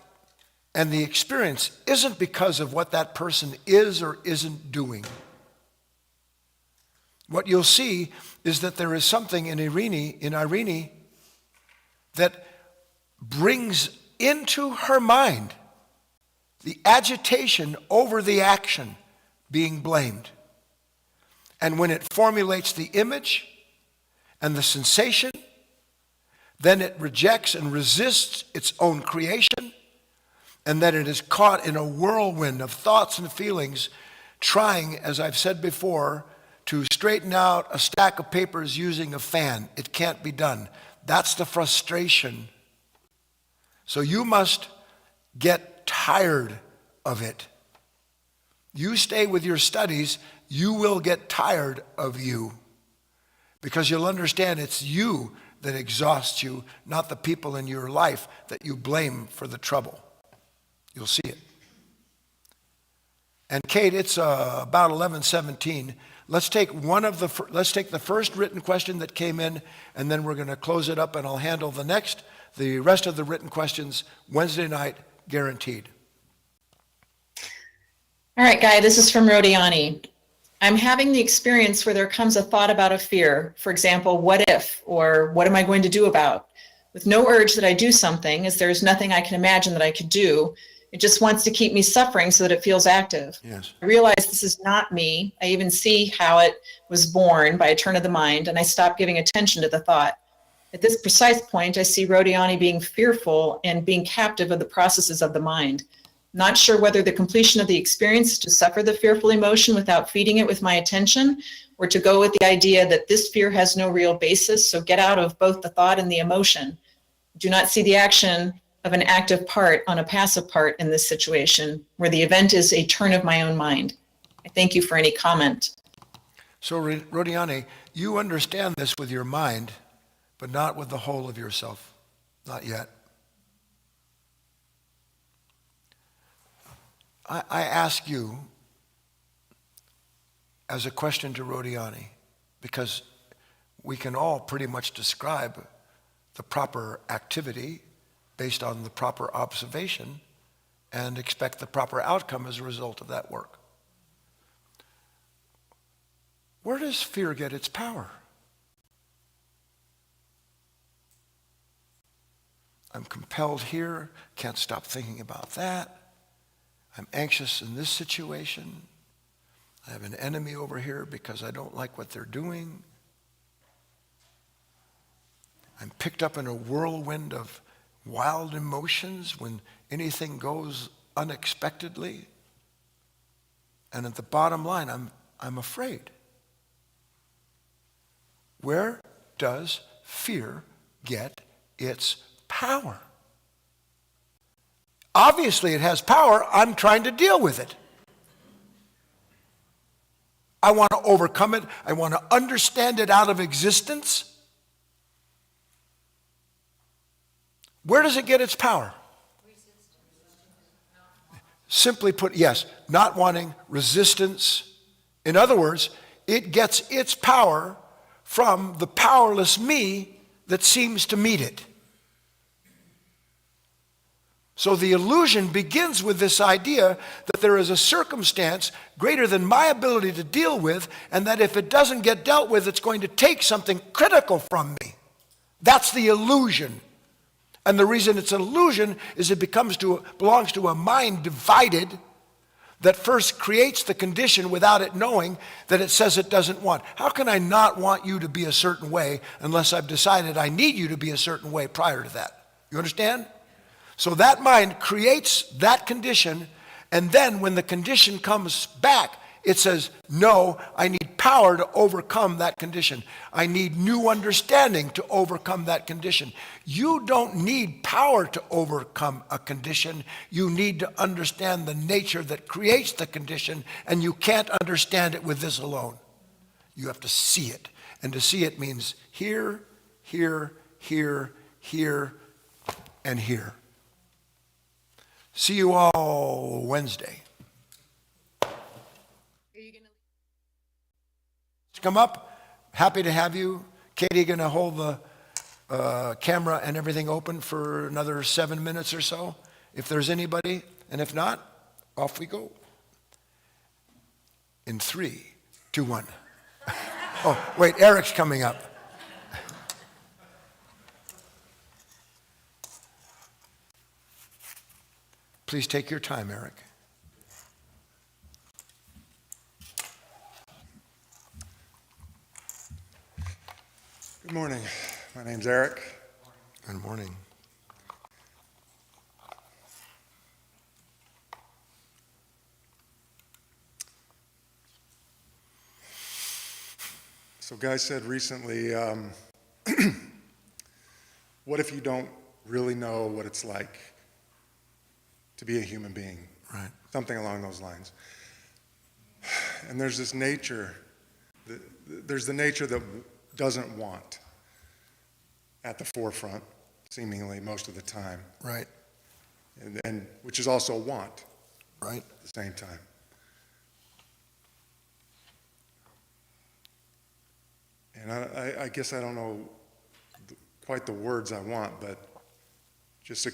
and the experience isn't because of what that person is or isn't doing. What you'll see is that there is something in Irene that brings into her mind the agitation over the action being blamed. And when it formulates the image and the sensation, then it rejects and resists its own creation, and then it is caught in a whirlwind of thoughts and feelings, trying, as I've said before, to straighten out a stack of papers using a fan. It can't be done. That's the frustration. So you must get tired of it. You stay with your studies, you will get tired of you, because you'll understand it's you that exhausts you, not the people in your life that you blame for the trouble. You'll see it. And Kate, it's about 11:17. Let's take the first written question that came in, and then we're going to close it up, and I'll handle the rest of the written questions Wednesday night, guaranteed. All right, Guy, this is from Rodiani. I'm having the experience where there comes a thought about a fear. For example, what if, or what am I going to do about? With no urge that I do something, as there's nothing I can imagine that I could do. It just wants to keep me suffering so that it feels active. Yes. I realize this is not me. I even see how it was born by a turn of the mind, and I stop giving attention to the thought. At this precise point, I see Rodiani being fearful and being captive of the processes of the mind. Not sure whether the completion of the experience is to suffer the fearful emotion without feeding it with my attention, or to go with the idea that this fear has no real basis, so get out of both the thought and the emotion. Do not see the action of an active part on a passive part in this situation, where the event is a turn of my own mind. I thank you for any comment. So, Rodiani, you understand this with your mind, but not with the whole of yourself. Not yet. I ask you as a question to Rodiani, because we can all pretty much describe the proper activity based on the proper observation and expect the proper outcome as a result of that work. Where does fear get its power? I'm compelled here, can't stop thinking about that. I'm anxious in this situation. I have an enemy over here because I don't like what they're doing. I'm picked up in a whirlwind of wild emotions when anything goes unexpectedly. And at the bottom line, I'm afraid. Where does fear get its power? Obviously it has power. I'm trying to deal with it. I want to overcome it. I want to understand it out of existence. Where does it get its power? Simply put, yes, not wanting, resistance. In other words, it gets its power from the powerless me that seems to meet it. So the illusion begins with this idea that there is a circumstance greater than my ability to deal with, and that if it doesn't get dealt with, it's going to take something critical from me. That's the illusion. And the reason it's an illusion is it belongs to a mind divided that first creates the condition without it knowing that it says it doesn't want. How can I not want you to be a certain way unless I've decided I need you to be a certain way prior to that? You understand? So that mind creates that condition, and then when the condition comes back, it says, no, I need power to overcome that condition. I need new understanding to overcome that condition. You don't need power to overcome a condition. You need to understand the nature that creates the condition, and you can't understand it with this alone. You have to see it. And to see it means here, here, here, here, and here. See you all Wednesday. Come up. Happy to have you. Katie, going to hold the camera and everything open for another 7 minutes or so, if there's anybody. And if not, off we go. In 3, 2, 1. Oh, wait, Eric's coming up. Please take your time, Eric. Good morning. My name's Eric. Good morning. So Guy said recently, what if you don't really know what it's like to be a human being? Right. Something along those lines. And there's this nature, there's the nature that doesn't want at the forefront, seemingly most of the time. Right. And which is also want. Right. At the same time. And I guess I don't know quite the words I want, but just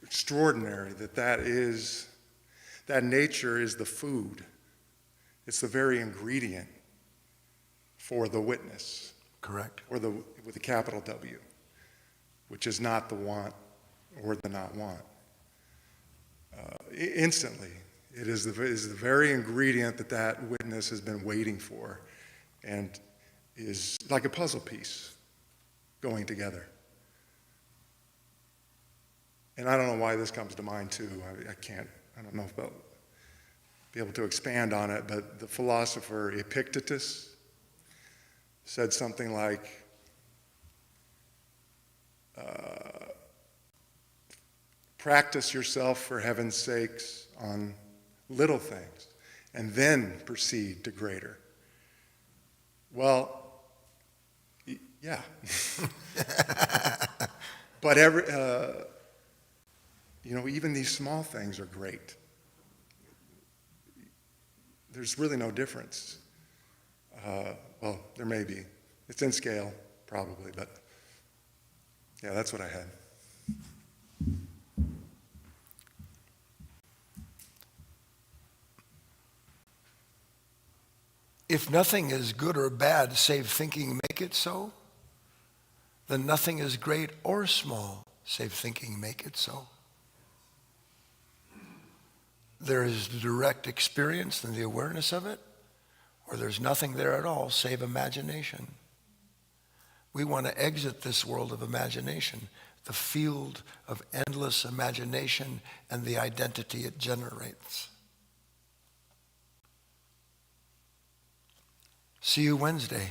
extraordinary that nature is the food. It's the very ingredient for the witness. Correct. Or with a capital W, which is not the want or the not want. Instantly, it is the very ingredient that witness has been waiting for, and is like a puzzle piece going together. And I don't know why this comes to mind too. I don't know if I'll be able to expand on it, but the philosopher Epictetus said something like, practice yourself for heaven's sakes on little things, and then proceed to greater. Well, yeah. But even these small things are great. There's really no difference. Well, there may be. It's in scale, probably, but yeah, that's what I had. If nothing is good or bad save thinking make it so, then nothing is great or small save thinking make it so. There is direct experience and the awareness of it, or there's nothing there at all save imagination. We want to exit this world of imagination, the field of endless imagination and the identity it generates. See you Wednesday.